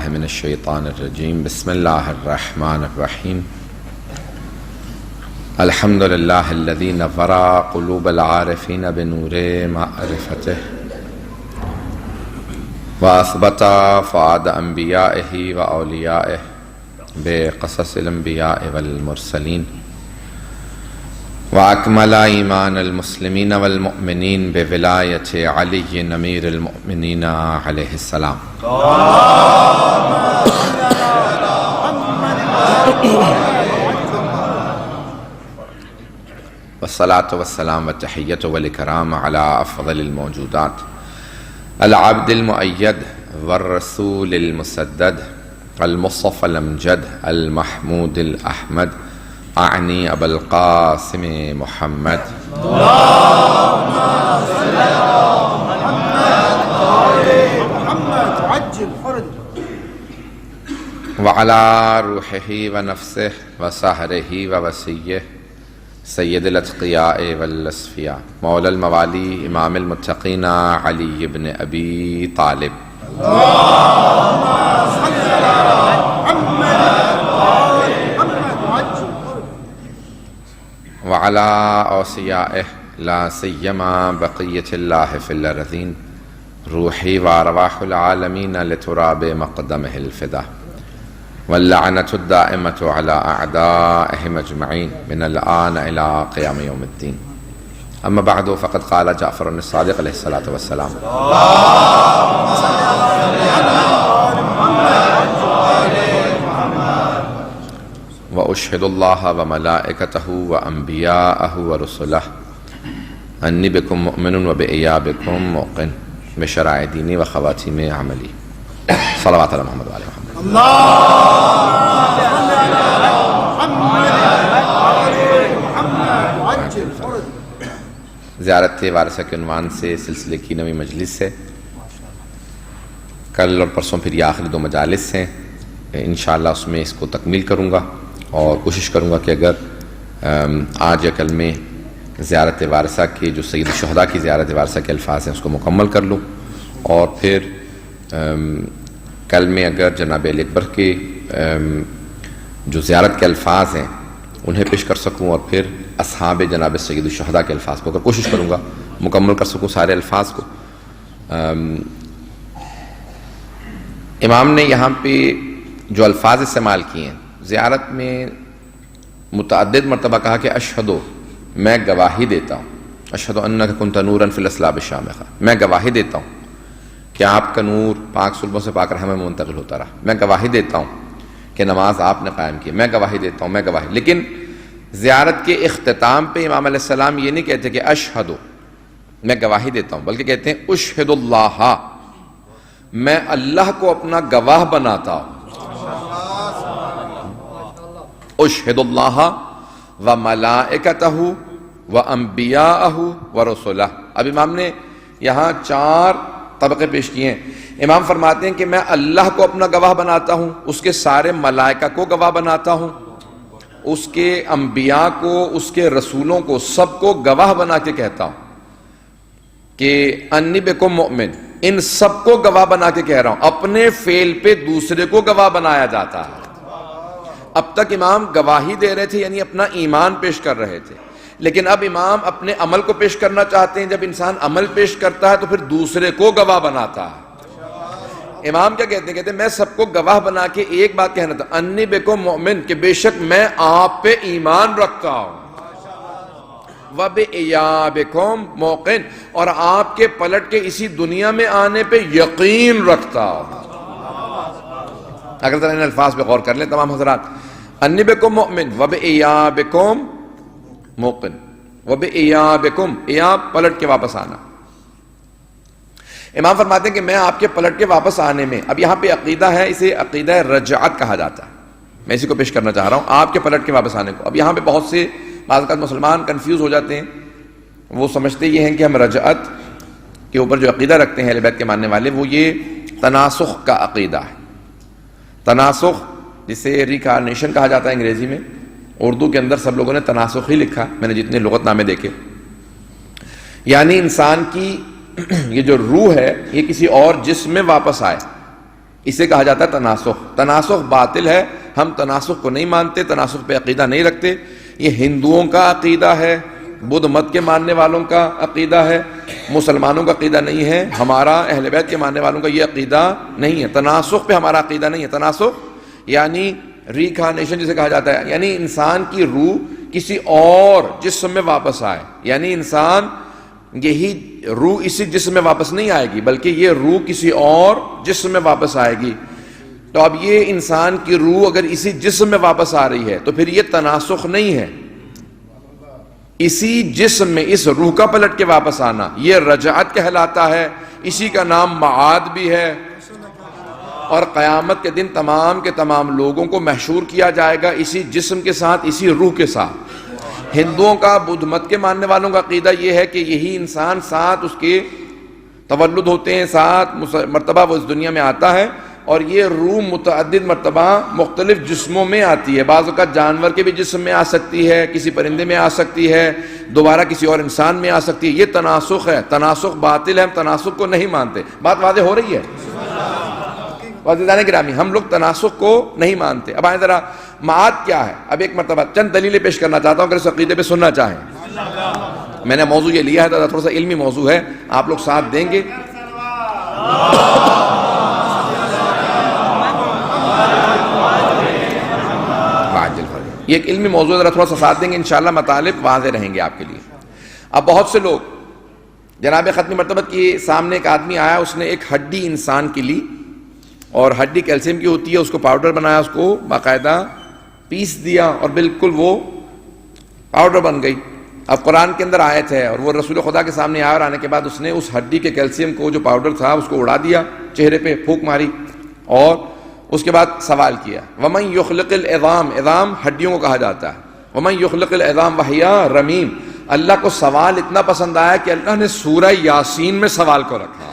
باللہ من الشیطان الرجیم بسم اللہ الرحمن الرحیم الحمد للہ الذی نور قلوب العارفین بنور معرفتہ واثبت فؤاد انبیائہ واولیائہ بقصص الانبیاء والمرسلین وأكمل إيمان المسلمين والمؤمنين بولاية علي أمير المؤمنين عليه السلام والصلاة والسلام والتحية والإكرام على أفضل الموجودات العبد المؤيد والرسول المسدد المصطفى الأمجد المحمود الأحمد أعني أبا القاسم محمد اللهم صل على محمد عجل فرج وعلى روحه ونفسه وسهره ووسيه سيد الأتقياء والأصفياء مولى الموالي إمام المتقين علي بن أبي طالب اللهم صل على محمد وعلى أوصيائه لا سيما بقية الله في الأرضين روحي وأرواح العالمين لتراب مقدمه الفدا واللعنة الدائمة على أعدائهم أجمعين من الآن إلى قيام يوم الدين أما بعد فقد قال جعفر الصادق عليه الصلاة والسلام اللهم صل على وأشهد الله وملائكته وأنبياءه ورسله أني بكم مؤمن وبإيابكم موقن بشرائع ديني وخواتيم عملي صلوات على محمد وعلى محمد زیارت وارثہ کے عنوان سے سلسلے کی نویں مجلس ہے. کل اور پرسوں پھر یہ آخری 2 مجالس ہیں. انشاءاللہ اس میں اس کو تکمیل کروں گا اور کوشش کروں گا کہ اگر آج یا کل میں زیارت وارثہ کے جو سید الشہداء کی زیارت وارثہ کے الفاظ ہیں اس کو مکمل کر لوں اور پھر کل میں اگر جناب علی اکبر کے جو زیارت کے الفاظ ہیں انہیں پیش کر سکوں اور پھر اصحاب جناب سید الشہداء کے الفاظ کو اگر کوشش کروں گا مکمل کر سکوں سارے الفاظ کو. امام نے یہاں پہ جو الفاظ استعمال کیے ہیں زیارت میں متعدد مرتبہ کہا کہ اشہدو میں گواہی دیتا ہوں اشہدو انک کنت نورا فی الاسلاب الشامخہ میں گواہی دیتا ہوں کہ آپ کا نور پاک صلبوں سے پاک رحم میں منتقل ہوتا رہا. میں گواہی دیتا ہوں کہ نماز آپ نے قائم کی. میں گواہی دیتا ہوں میں گواہی. لیکن زیارت کے اختتام پہ امام علیہ السلام یہ نہیں کہتے کہ اشہدو میں گواہی دیتا ہوں بلکہ کہتے ہیں اشہد اللہ میں اللہ کو اپنا گواہ بناتا ہوں. اشہد اللہ و ملائکتہ و انبیاءہ و رسولہ. اب امام نے یہاں 4 طبقے پیش کیے ہیں. امام فرماتے ہیں کہ میں اللہ کو اپنا گواہ بناتا ہوں, اس کے سارے ملائکہ کو گواہ بناتا ہوں, اس کے انبیاء کو, اس کے رسولوں کو, سب کو گواہ بنا کے کہتا ہوں کہ انی بکم مؤمن. ان سب کو گواہ بنا کے کہہ رہا ہوں. اپنے فعل پہ دوسرے کو گواہ بنایا جاتا ہے. اب تک امام گواہی دے رہے تھے یعنی اپنا ایمان پیش کر رہے تھے, لیکن اب امام اپنے عمل کو پیش کرنا چاہتے ہیں. جب انسان عمل پیش کرتا ہے تو پھر دوسرے کو گواہ بناتا ہے. امام کیا کہتے ہیں؟ کہتے ہیں میں سب کو گواہ بنا کے ایک بات کہنا تھا انی بکم مؤمن کہ بے شک میں آپ پہ ایمان رکھتا ہوں وَبِإِيَابِكُمْ مُوقِن اور آپ کے پلٹ کے اسی دنیا میں آنے پہ یقین رکھتا ہوں. اگر ذرا ان الفاظ پہ غور کر لیں تمام حضرات. انی بکم مؤمن وَبِإِيَابِكُمْ موقن وَبِإِيَابِكُمْ ایاب پلٹ کے واپس آنا. امام فرماتے ہیں کہ میں آپ کے پلٹ کے واپس آنے میں, اب یہاں پہ عقیدہ ہے, اسے عقیدہ رجعت کہا جاتا ہے. میں اسی کو پیش کرنا چاہ رہا ہوں آپ کے پلٹ کے واپس آنے کو. اب یہاں پہ بہت سے بعض اوقات مسلمان کنفیوز ہو جاتے ہیں. وہ سمجھتے یہ ہیں کہ ہم رجعت کے اوپر جو عقیدہ رکھتے ہیں اہل بیت کے ماننے والے وہ یہ تناسخ کا عقیدہ ہے. تناسخ جسے ریکارنیشن کہا جاتا ہے انگریزی میں, اردو کے اندر سب لوگوں نے تناسخ ہی لکھا. میں نے جتنے لغت نامے دیکھے یعنی انسان کی یہ جو روح ہے یہ کسی اور جسم میں واپس آئے, اسے کہا جاتا ہے تناسخ. تناسخ باطل ہے، ہم تناسخ کو نہیں مانتے، تناسخ پہ عقیدہ نہیں رکھتے. یہ ہندوؤں کا عقیدہ ہے، بدھ مت کے ماننے والوں کا عقیدہ ہے، مسلمانوں کا عقیدہ نہیں ہے. ہمارا اہل بیت کے ماننے والوں کا یہ عقیدہ نہیں ہے. تناسخ پہ ہمارا عقیدہ نہیں ہے. تناسخ یعنی ریکارنیشن جسے کہا جاتا ہے، یعنی انسان کی روح کسی اور جسم میں واپس آئے. یعنی انسان یہی روح اسی جسم میں واپس نہیں آئے گی، بلکہ یہ روح کسی اور جسم میں واپس آئے گی. تو اب یہ انسان کی روح اگر اسی جسم میں واپس آ رہی ہے تو پھر یہ تناسخ نہیں ہے. اسی جسم میں اس روح کا پلٹ کے واپس آنا یہ رجعت کہلاتا ہے. اسی کا نام معاد بھی ہے. اور قیامت کے دن تمام کے تمام لوگوں کو محشور کیا جائے گا اسی جسم کے ساتھ، اسی روح کے ساتھ. ہندوؤں کا، بدھ مت کے ماننے والوں کا عقیدہ یہ ہے کہ یہی انسان ساتھ اس کے تولد ہوتے ہیں، ساتھ مرتبہ وہ اس دنیا میں آتا ہے، اور یہ روح متعدد مرتبہ مختلف جسموں میں آتی ہے. بعض اوقات جانور کے بھی جسم میں آ سکتی ہے، کسی پرندے میں آ سکتی ہے، دوبارہ کسی اور انسان میں آ سکتی ہے. یہ تناسخ ہے. تناسخ باطل ہے، ہم تناسخ کو نہیں مانتے. بات واضح ہو رہی ہے؟ عزیزان گرامی، ہم لوگ تناسخ کو نہیں مانتے. اب آئیں ذرا معاد کیا ہے. اب ایک مرتبہ چند دلیلیں پیش کرنا چاہتا ہوں اگر اس عقیدے پہ سننا چاہیں. میں نے موضوع یہ لیا ہے تو تھوڑا سا علمی موضوع ہے، آپ لوگ ساتھ دیں گے. یہ ایک علمی موضوع ہے، ذرا تھوڑا سا ساتھ دیں گے، انشاءاللہ مطالب واضح رہیں گے آپ کے لیے. اب بہت سے لوگ جناب ختم مرتبت کے سامنے ایک آدمی آیا، اس نے ایک ہڈی انسان کی لی، اور ہڈی کیلشیم کی ہوتی ہے، اس کو پاؤڈر بنایا، اس کو باقاعدہ پیس دیا اور بالکل وہ پاؤڈر بن گئی. اب قرآن کے اندر آیت ہے، اور وہ رسول خدا کے سامنے آیا، اور آنے کے بعد اس نے اس ہڈی کے کیلشیم کو جو پاؤڈر تھا اس کو اڑا دیا، چہرے پہ پھونک ماری، اور اس کے بعد سوال کیا وَمَن يُخْلِقِ الْعِظَامَ. عظام ہڈیوں کو کہا جاتا ہے. وَمَن يُخْلِقِ الْعِظَامَ وَهِيَ رَمِيمٌ. اللہ کو سوال اتنا پسند آیا کہ اللہ نے سورہ یاسین میں سوال کو رکھا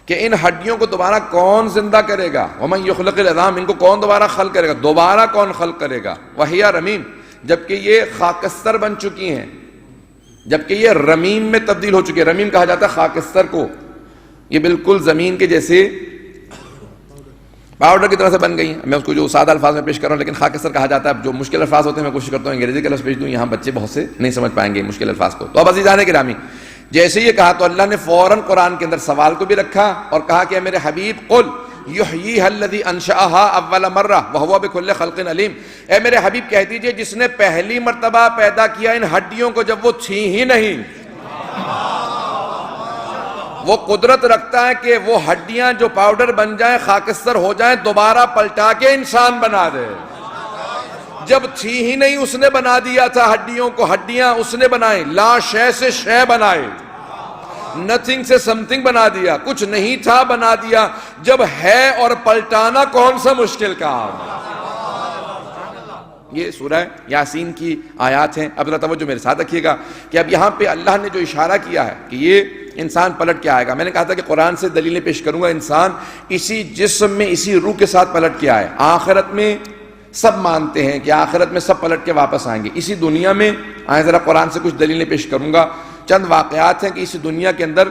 کہ ان ہڈیوں کو دوبارہ کون زندہ کرے گا. وَمَن يُخْلِقِ الْعِظَامَ. ان کو کون دوبارہ خلق کرے گا، دوبارہ کون خلق کرے گا. وَهِيَ رَمِيمٌ. جبکہ یہ خاکستر بن چکی ہیں، جبکہ یہ رمیم میں تبدیل ہو چکی ہے. رمیم کہا جاتا ہے خاکستر کو. یہ بالکل زمین کے جیسے پاؤڈر کی طرح سے بن گئی ہیں. میں اس کو جو سادہ الفاظ میں پیش کر رہا ہوں، لیکن خاکستر کہا جاتا ہے. جو مشکل الفاظ ہوتے ہیں میں کوشش کرتا ہوں انگریزی کے لفظ پیش دوں، یہاں بچے بہت سے نہیں سمجھ پائیں گے مشکل الفاظ کو. تو اب عزیزان گرامی، جیسے یہ کہا تو اللہ نے فوراً قرآن کے اندر سوال کو بھی رکھا اور کہا کہ اے میرے حبیب قل یحییھا الذی انشأھا اول مرہ وہو بکل خلق علیم. اے میرے حبیب کہہ دیجئے جس نے پہلی مرتبہ پیدا کیا ان ہڈیوں کو جب وہ تھیں ہی نہیں، وہ قدرت رکھتا ہے کہ وہ ہڈیاں جو پاؤڈر بن جائیں، خاکستر ہو جائیں، دوبارہ پلٹا کے انسان بنا دے. جب تھی ہی نہیں اس نے بنا دیا تھا ہڈیوں کو. ہڈیاں اس نے بنائیں، لا شے سے شے بنائے، نتھنگ سے سم تھنگ بنا دیا، کچھ نہیں تھا بنا دیا. جب ہے اور پلٹانا کون سا مشکل کام. یہ سورہ یاسین کی آیات ہیں. اب ذرا توجہ میرے ساتھ رکھیے گا کہ اب یہاں پہ اللہ نے جو اشارہ کیا ہے کہ یہ انسان پلٹ کے آئے گا. میں نے کہا تھا کہ قرآن سے دلیلیں پیش کروں گا. انسان اسی جسم میں اسی روح کے ساتھ پلٹ کے آئے. آخرت میں سب مانتے ہیں کہ آخرت میں سب پلٹ کے واپس آئیں گے. اسی دنیا میں آئیں ذرا قرآن سے کچھ دلیلیں پیش کروں گا. چند واقعات ہیں کہ اسی دنیا کے اندر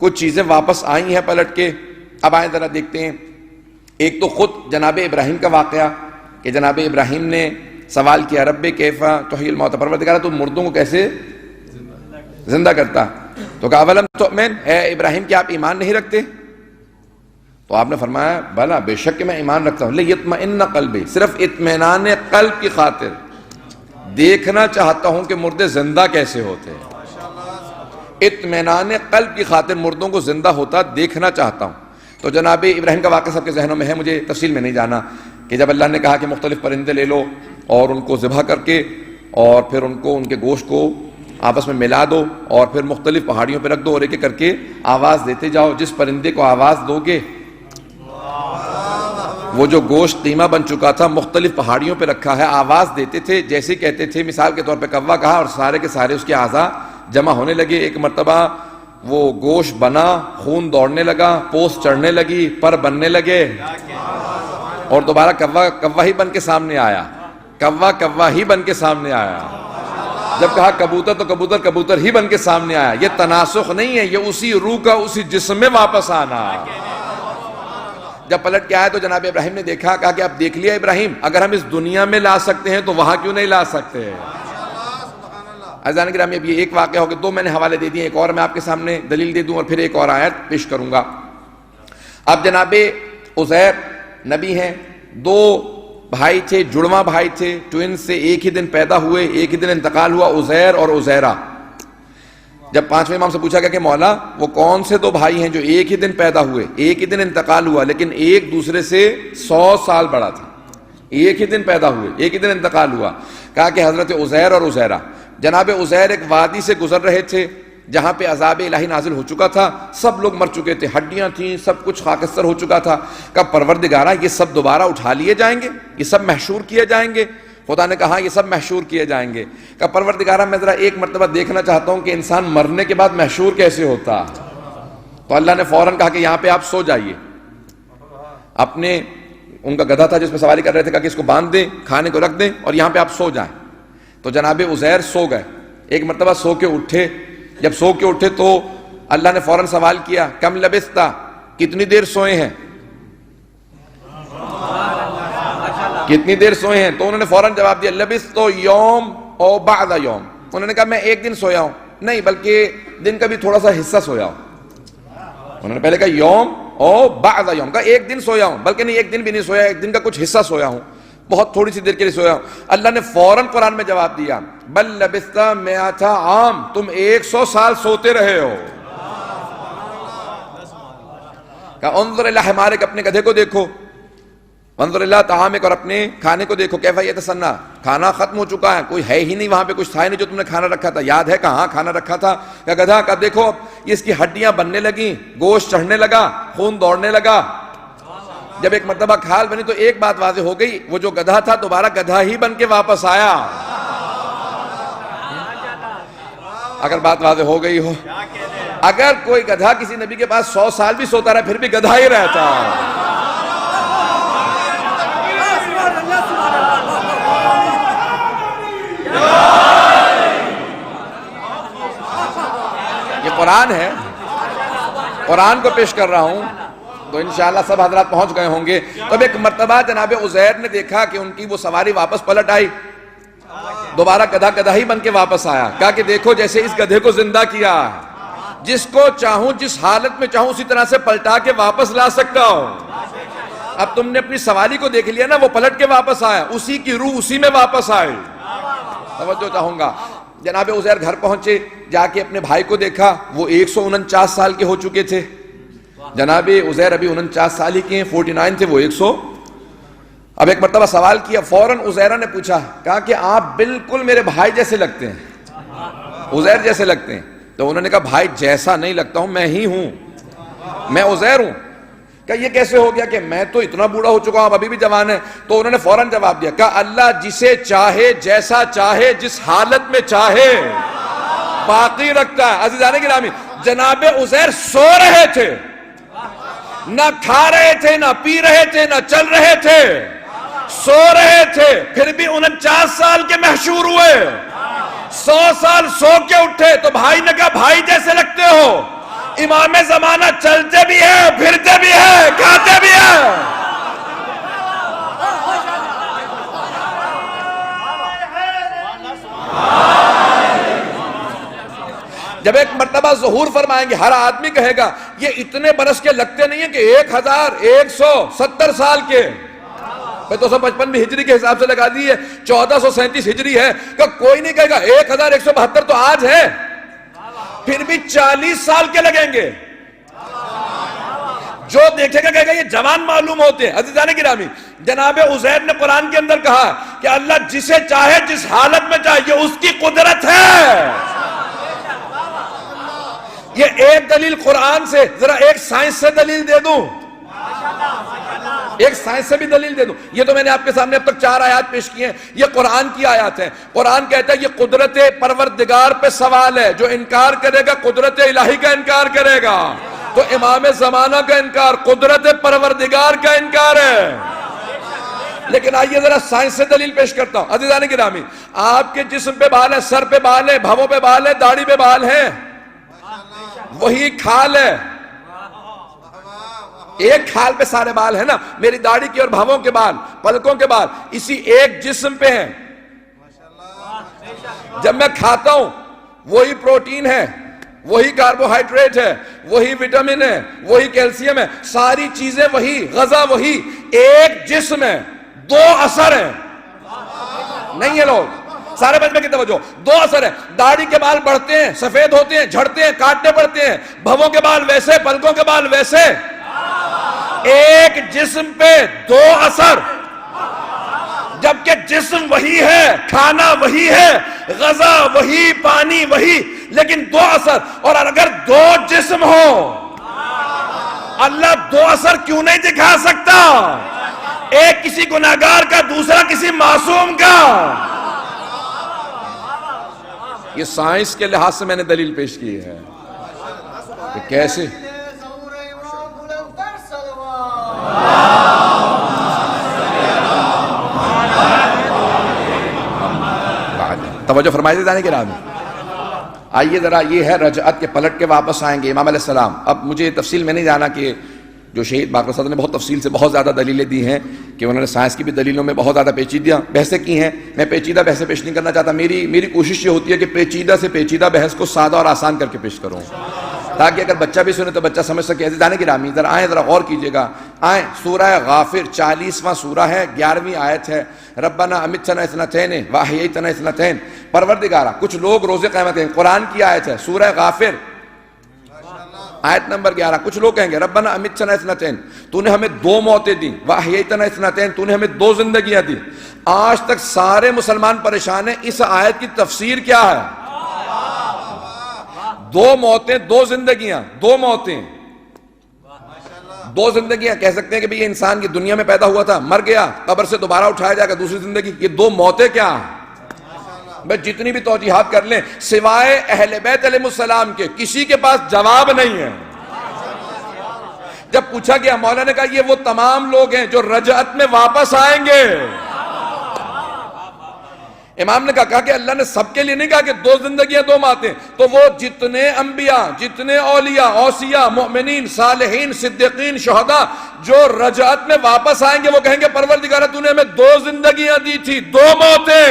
کچھ چیزیں واپس آئی ہیں پلٹ کے. اب آئیں ذرا دیکھتے ہیں. ایک تو خود جناب ابراہیم کا واقعہ کہ جناب ابراہیم نے سوال کیا رب کیفا تحیی الموتی. پروردگار تو مردوں کو کیسے زندہ کرتا. تو کہا اولم تؤمن، اے ابراہیم کیا آپ ایمان نہیں رکھتے؟ تو آپ نے فرمایا بلا بے شک کہ میں ایمان رکھتا ہوں. لیطمئن قلبی، صرف اطمینان قلب کی خاطر دیکھنا چاہتا ہوں کہ مردے زندہ کیسے ہوتے ہیں. اطمینان قلب کی خاطر مردوں کو زندہ ہوتا دیکھنا چاہتا ہوں. تو جناب ابراہیم کا واقعہ سب کے ذہنوں میں ہے، مجھے تفصیل میں نہیں جانا کہ جب اللہ نے کہا کہ مختلف پرندے لے لو اور ان کو ذبح کر کے اور پھر ان کو ان کے گوشت کو آپس میں ملا دو اور پھر مختلف پہاڑیوں پہ رکھ دو اور ایک ایک کر کے آواز دیتے جاؤ. جس پرندے کو آواز دو گے وہ جو گوشت قیمہ بن چکا تھا مختلف پہاڑیوں پہ رکھا ہے، آواز دیتے تھے جیسے کہتے تھے. مثال کے طور پہ کوا کہا اور سارے کے سارے اس کے اعضاء جمع ہونے لگے. ایک مرتبہ وہ گوشت بنا، خون دوڑنے لگا، پوست چڑھنے لگی، پر بننے لگے اور دوبارہ کوا ہی بن کے سامنے آیا. کوا ہی بن کے سامنے آیا. جب کہا کبوتر تو کبوتر ہی بن کے سامنے آیا. یہ تناسخ نہیں ہے، یہ اسی روح کا اسی جسم میں واپس آنا. جب پلٹ کے آئے تو جناب ابراہیم نے دیکھا، کہا کہ اب دیکھ لیا ابراہیم، اگر ہم اس دنیا میں لا سکتے ہیں تو وہاں کیوں نہیں لا سکتے؟ عزیزان گرامی، اب یہ ایک واقعہ ہو گیا، دو میں نے حوالے دے دیے، ایک اور میں آپ کے سامنے دلیل دے دوں اور پھر ایک اور آیت پیش کروں گا۔ اب جناب عزیر نبی ہیں، دو بھائی تھے، جڑواں بھائی تھے، ٹوئنز سے ایک ہی دن پیدا ہوئے، ایک ہی دن انتقال ہوا، عزیر اور عزیرہ۔ جب پانچویں امام سے پوچھا گیا کہ مولا وہ کون سے دو بھائی ہیں جو ایک ہی دن پیدا ہوئے، ایک ہی دن انتقال ہوا، لیکن ایک دوسرے سے 100 سال بڑا تھا، ایک ہی دن پیدا ہوئے، ایک ہی دن انتقال ہوا؟ کہا کہ حضرت عزیر اور عزیرہ۔ جناب عزیر ایک وادی سے گزر رہے تھے جہاں پہ عذاب الہی نازل ہو چکا تھا، سب لوگ مر چکے تھے، ہڈیاں تھیں، سب کچھ خاکستر ہو چکا تھا۔ کہا پروردگارہ یہ سب دوبارہ اٹھا لیے جائیں گے، یہ سب محشور کیے جائیں گے؟ خدا نے کہا یہ سب محشور کیے جائیں گے۔ کہا پروردگارہ میں ذرا ایک مرتبہ دیکھنا چاہتا ہوں کہ انسان مرنے کے بعد محشور کیسے ہوتا۔ تو اللہ نے فوراً کہا کہ یہاں پہ آپ سو جائیے۔ اپنے ان کا گدھا تھا جس پہ سواری کر رہے تھے، کہا کہ اس کو باندھ دیں، کھانے کو رکھ دیں اور یہاں پہ آپ سو جائیں۔ تو جناب عزیر سو گئے، ایک مرتبہ سو کے اٹھے۔ جب سو کے اٹھے تو اللہ نے فوراً سوال کیا کم لبثتا، کتنی دیر سوئے ہیں، کتنی دیر سوئے ہیں؟ تو انہوں نے فوراً جواب دیا لبثت یوم او بعد یوم۔ انہوں نے کہا میں ایک دن سویا ہوں، نہیں بلکہ دن کا بھی تھوڑا سا حصہ سویا ہوں۔ انہوں نے پہلے کہا یوم او بعد یوم، کہا ایک دن سویا ہوں، بلکہ نہیں ایک دن بھی نہیں سویا، ایک دن کا کچھ حصہ سویا ہوں، بہت تھوڑی سی دیر کے لیے سویا ہوں۔ اللہ نے فوراً قرآن میں جواب دیا بل لبثت 100 عام، تم 100 سال سوتے رہے ہو۔ کہا انظر الی حمارک، اپنے گدھے کو دیکھو، انظر الی طعامک، اور اپنے کھانے کو دیکھو، کیف یتسنیٰ، کھانا ختم ہو چکا ہے، کوئی ہے ہی نہیں وہاں پہ، کچھ تھا ہی نہیں جو تم نے کھانا رکھا تھا، یاد ہے کہاں کھانا رکھا تھا؟ کہا گدھا، کہا دیکھو اس کی ہڈیاں بننے لگیں، گوشت چڑھنے لگا، خون دوڑنے لگا۔ جب ایک مرتبہ کھال بنی تو ایک بات واضح ہو گئی، وہ جو گدھا تھا دوبارہ گدھا ہی بن کے واپس آیا۔ اگر بات واضح ہو گئی ہو، اگر کوئی گدھا کسی نبی کے پاس 100 سال بھی سوتا رہا پھر بھی گدھا ہی رہتا۔ یہ قرآن ہے، قرآن کو پیش کر رہا ہوں، تو انشاءاللہ سب حضرات پہنچ گئے ہوں گے۔ تب ایک مرتبہ جناب عزیر نے دیکھا کہ ان کی وہ سواری واپس پلٹ آئی، دوبارہ گدھا گدھا ہی بن کے واپس آیا۔ کہا کہ دیکھو جیسے اس گدھے کو زندہ کیا، جس کو چاہوں جس حالت میں چاہوں اسی طرح سے پلٹا کے واپس لا سکتا ہوں۔ اب تم نے اپنی سواری کو دیکھ لیا نا، وہ پلٹ کے واپس آیا، اسی کی روح اسی میں واپس آئے۔ توجہ چاہوں گا، جناب عزیر گھر پہنچے، جا کے اپنے بھائی کو دیکھا، وہ 149 سال کے ہو چکے تھے۔ جناب عزیر ابھی 49 سال ہی کے ہیں، 49 تھے وہ 100۔ اب ایک مرتبہ سوال کیا، فوراً عزیرہ نے پوچھا، کہا کہ آپ بالکل میرے بھائی جیسے لگتے ہیں، عزیر جیسے لگتے ہیں۔ تو انہوں نے کہا بھائی جیسا نہیں لگتا ہوں، میں ہی ہوں، میں عزیر ہوں۔ کہ یہ کیسے ہو گیا کہ میں تو اتنا بوڑھا ہو چکا ہوں، ابھی بھی جوان ہے؟ تو انہوں نے فوراً جواب دیا، کہا اللہ جسے چاہے جیسا چاہے جس حالت میں چاہے باقی رکھتا ہے۔ عزیزان گرامی، جناب عزیر سو رہے تھے، نہ کھا رہے تھے، نہ پی رہے تھے، نہ چل رہے تھے، سو رہے تھے، پھر بھی 49 سال کے محشور ہوئے۔ 100 سال سو کے اٹھے تو بھائی نے کہا بھائی جیسے لگتے ہو، امام زمانہ چلتے بھی ہیں، پھرتے بھی ہیں، کھاتے بھی ہیں۔ جب ایک مرتبہ ظہور فرمائیں گے، ہر آدمی کہے گا یہ اتنے برس کے لگتے نہیں ہیں کہ 1170 سال کے، 255 بھی ہجری کے حساب سے لگا دیئے، 1437 ہجری ہے، کہ کوئی نہیں کہے گا 1172 تو آج ہے، پھر بھی 40 سال کے لگیں گے۔ جو دیکھے گا کہے گا یہ جوان معلوم ہوتے ہیں۔ عزیزان گرامی، جناب عزیر نے قرآن کے اندر کہا کہ اللہ جسے چاہے جس حالت میں چاہے، یہ اس کی قدرت ہے۔ یہ ایک دلیل قرآن سے، ذرا ایک سائنس سے دلیل دے دوں، ایک سائنس سے بھی دلیل دے دوں۔ یہ تو میں نے آپ کے سامنے اب تک 4 آیات پیش کی ہیں، یہ قرآن کی آیات ہیں۔ قرآن کہتا ہے یہ قدرت پروردگار پہ سوال ہے، جو انکار کرے گا قدرت الہی کا انکار کرے گا۔ تو امام زمانہ کا انکار قدرت پروردگار کا انکار ہے۔ لیکن آئیے ذرا سائنس سے دلیل پیش کرتا ہوں۔ عزیزان گرامی، آپ کے جسم پہ بال ہے، سر پہ بال ہے، بھووں پہ بال ہے، داڑھی پہ بال ہے، وہی کھال ہے، ایک کھال پہ سارے بال ہیں نا، میری داڑھی کے اور بھووں کے بال، پلکوں کے بال اسی ایک جسم پہ ہیں۔ جب میں کھاتا ہوں وہی پروٹین ہے، وہی کاربوہائیڈریٹ ہے، وہی وٹامن ہے، وہی کیلشیم ہے، ساری چیزیں وہی، غذا وہی، ایک جسم ہے، دو اثر ہیں۔ نہیں ہے لوگ سارے بچے کی توجہ، دو اثر ہے۔ داڑھی کے بال بڑھتے ہیں، سفید ہوتے ہیں، جھڑتے ہیں، کاٹنے پڑتے ہیں، بھووں کے بال ویسے، پلکوں کے بال ویسے، ایک جسم پہ دو اثر۔ جبکہ جسم وہی ہے، کھانا وہی ہے، غذا وہی، پانی وہی، لیکن دو اثر۔ اور اگر دو جسم ہو، اللہ دو اثر کیوں نہیں دکھا سکتا؟ ایک کسی گناہگار کا، دوسرا کسی معصوم کا۔ یہ سائنس کے لحاظ سے میں نے دلیل پیش کی ہے کہ کیسے توجہ فرمائیے جانے کے رام۔ آئیے ذرا، یہ ہے رجعت کے پلٹ کے واپس آئیں گے امام علیہ السلام۔ اب مجھے تفصیل میں نہیں جانا کہ جو شہید باقر صدر نے بہت تفصیل سے بہت زیادہ دلیلیں دی ہیں کہ انہوں نے سائنس کی بھی دلیلوں میں بہت زیادہ پیچیدہ بحثیں کی ہیں۔ میں پیچیدہ بحثیں پیش نہیں کرنا چاہتا، میری کوشش یہ ہوتی ہے کہ پیچیدہ سے پیچیدہ بحث کو سادہ اور آسان کر کے پیش کروں، تاکہ اگر بچہ بھی سنے تو بچہ سمجھ سکے۔ ایسے جانے کی رامی ذرا آئیں، ذرا غور کیجئے گا۔ آئیں، سورہ غافر 40واں سورہ ہے، 11ویں آیت ہے۔ ربنا امیتنا اثنتین واحییتنا اثنتین۔ پروردگارا، کچھ لوگ روز قیامت ہیں، قرآن کی آیت ہے، سورہ غافر آیت نمبر 11۔ کچھ لوگ کہیں گے ربنا امیتنا اثنتین، تو نے ہمیں دو موتیں دیں، واحییتنا اثنتین، تو نے ہمیں دو زندگیاں دی۔ آج تک سارے مسلمان پریشان ہیں، اس آیت کی تفسیر کیا ہے؟ دو موتیں، دو زندگیاں، دو موتیں، دو زندگیاں۔ کہہ سکتے ہیں کہ یہ انسان کی دنیا میں پیدا ہوا تھا، مر گیا، قبر سے دوبارہ اٹھایا جائے گا، دوسری زندگی۔ یہ دو موتیں کیا ہیں؟ بس جتنی بھی توجیحات کر لیں، سوائے اہل بیت علیہ السلام کے کسی کے پاس جواب نہیں ہے۔ جب پوچھا گیا، مولا نے کہا یہ وہ تمام لوگ ہیں جو رجعت میں واپس آئیں گے۔ امام نے کہا کہ اللہ نے سب کے لیے نہیں کہا کہ دو زندگیاں دو موتیں، تو وہ جتنے انبیاء، جتنے اولیاء، اوصیاء، مؤمنین، صالحین، صدیقین، شہداء جو رجعت میں واپس آئیں گے، وہ کہیں گے پروردگارہ تو نے ہمیں دو زندگیاں دی تھی، دو موتیں۔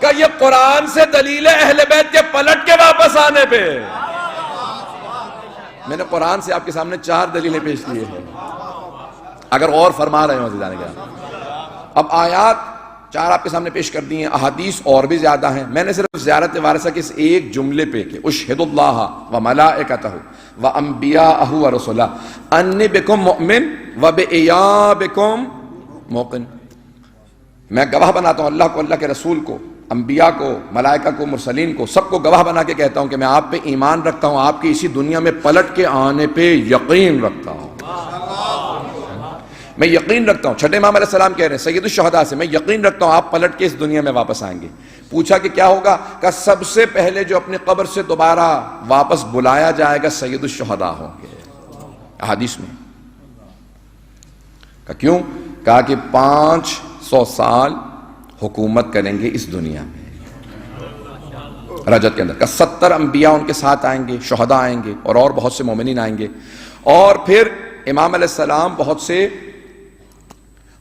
کہ یہ قرآن سے دلیل ہے اہل بیت کے پلٹ کے واپس آنے پہ۔ میں نے قرآن سے آپ کے سامنے 4 دلیلیں پیش کی ہیں، اگر غور فرما رہے ہوں جانے گا۔ اب آیات 4 آپ کے سامنے پیش کر دی ہیں، احادیث اور بھی زیادہ ہیں۔ میں نے صرف زیارت وارثہ کے اس ایک جملے پہ کہ اشہد اللہ و ملائکتہ و انبیاءہ و رسلہ انی بکم مؤمن و بایابکم موقن، میں گواہ بناتا ہوں اللہ کو، اللہ کے رسول کو، انبیاء کو، ملائکہ کو، مرسلین کو، سب کو گواہ بنا کے کہتا ہوں کہ میں آپ پہ ایمان رکھتا ہوں، آپ کی اسی دنیا میں پلٹ کے آنے پہ یقین رکھتا ہوں۔ میں یقین رکھتا ہوں، چھٹے امام علیہ السلام کہہ رہے ہیں سید الشہداء سے، میں یقین رکھتا ہوں آپ پلٹ کے اس دنیا میں واپس آئیں گے۔ پوچھا کہ کیا ہوگا؟ کہ سب سے پہلے جو اپنی قبر سے دوبارہ واپس بلایا جائے گا سید الشہداء ہوں گے، احادیث میں۔ کہ کیوں؟ کہا کہ 500 سال حکومت کریں گے اس دنیا میں رجعت کے اندر۔ کہ 70 انبیاء ان کے ساتھ آئیں گے، شہداء آئیں گے، اور بہت سے مومنین آئیں گے، اور پھر امام علیہ السلام بہت سے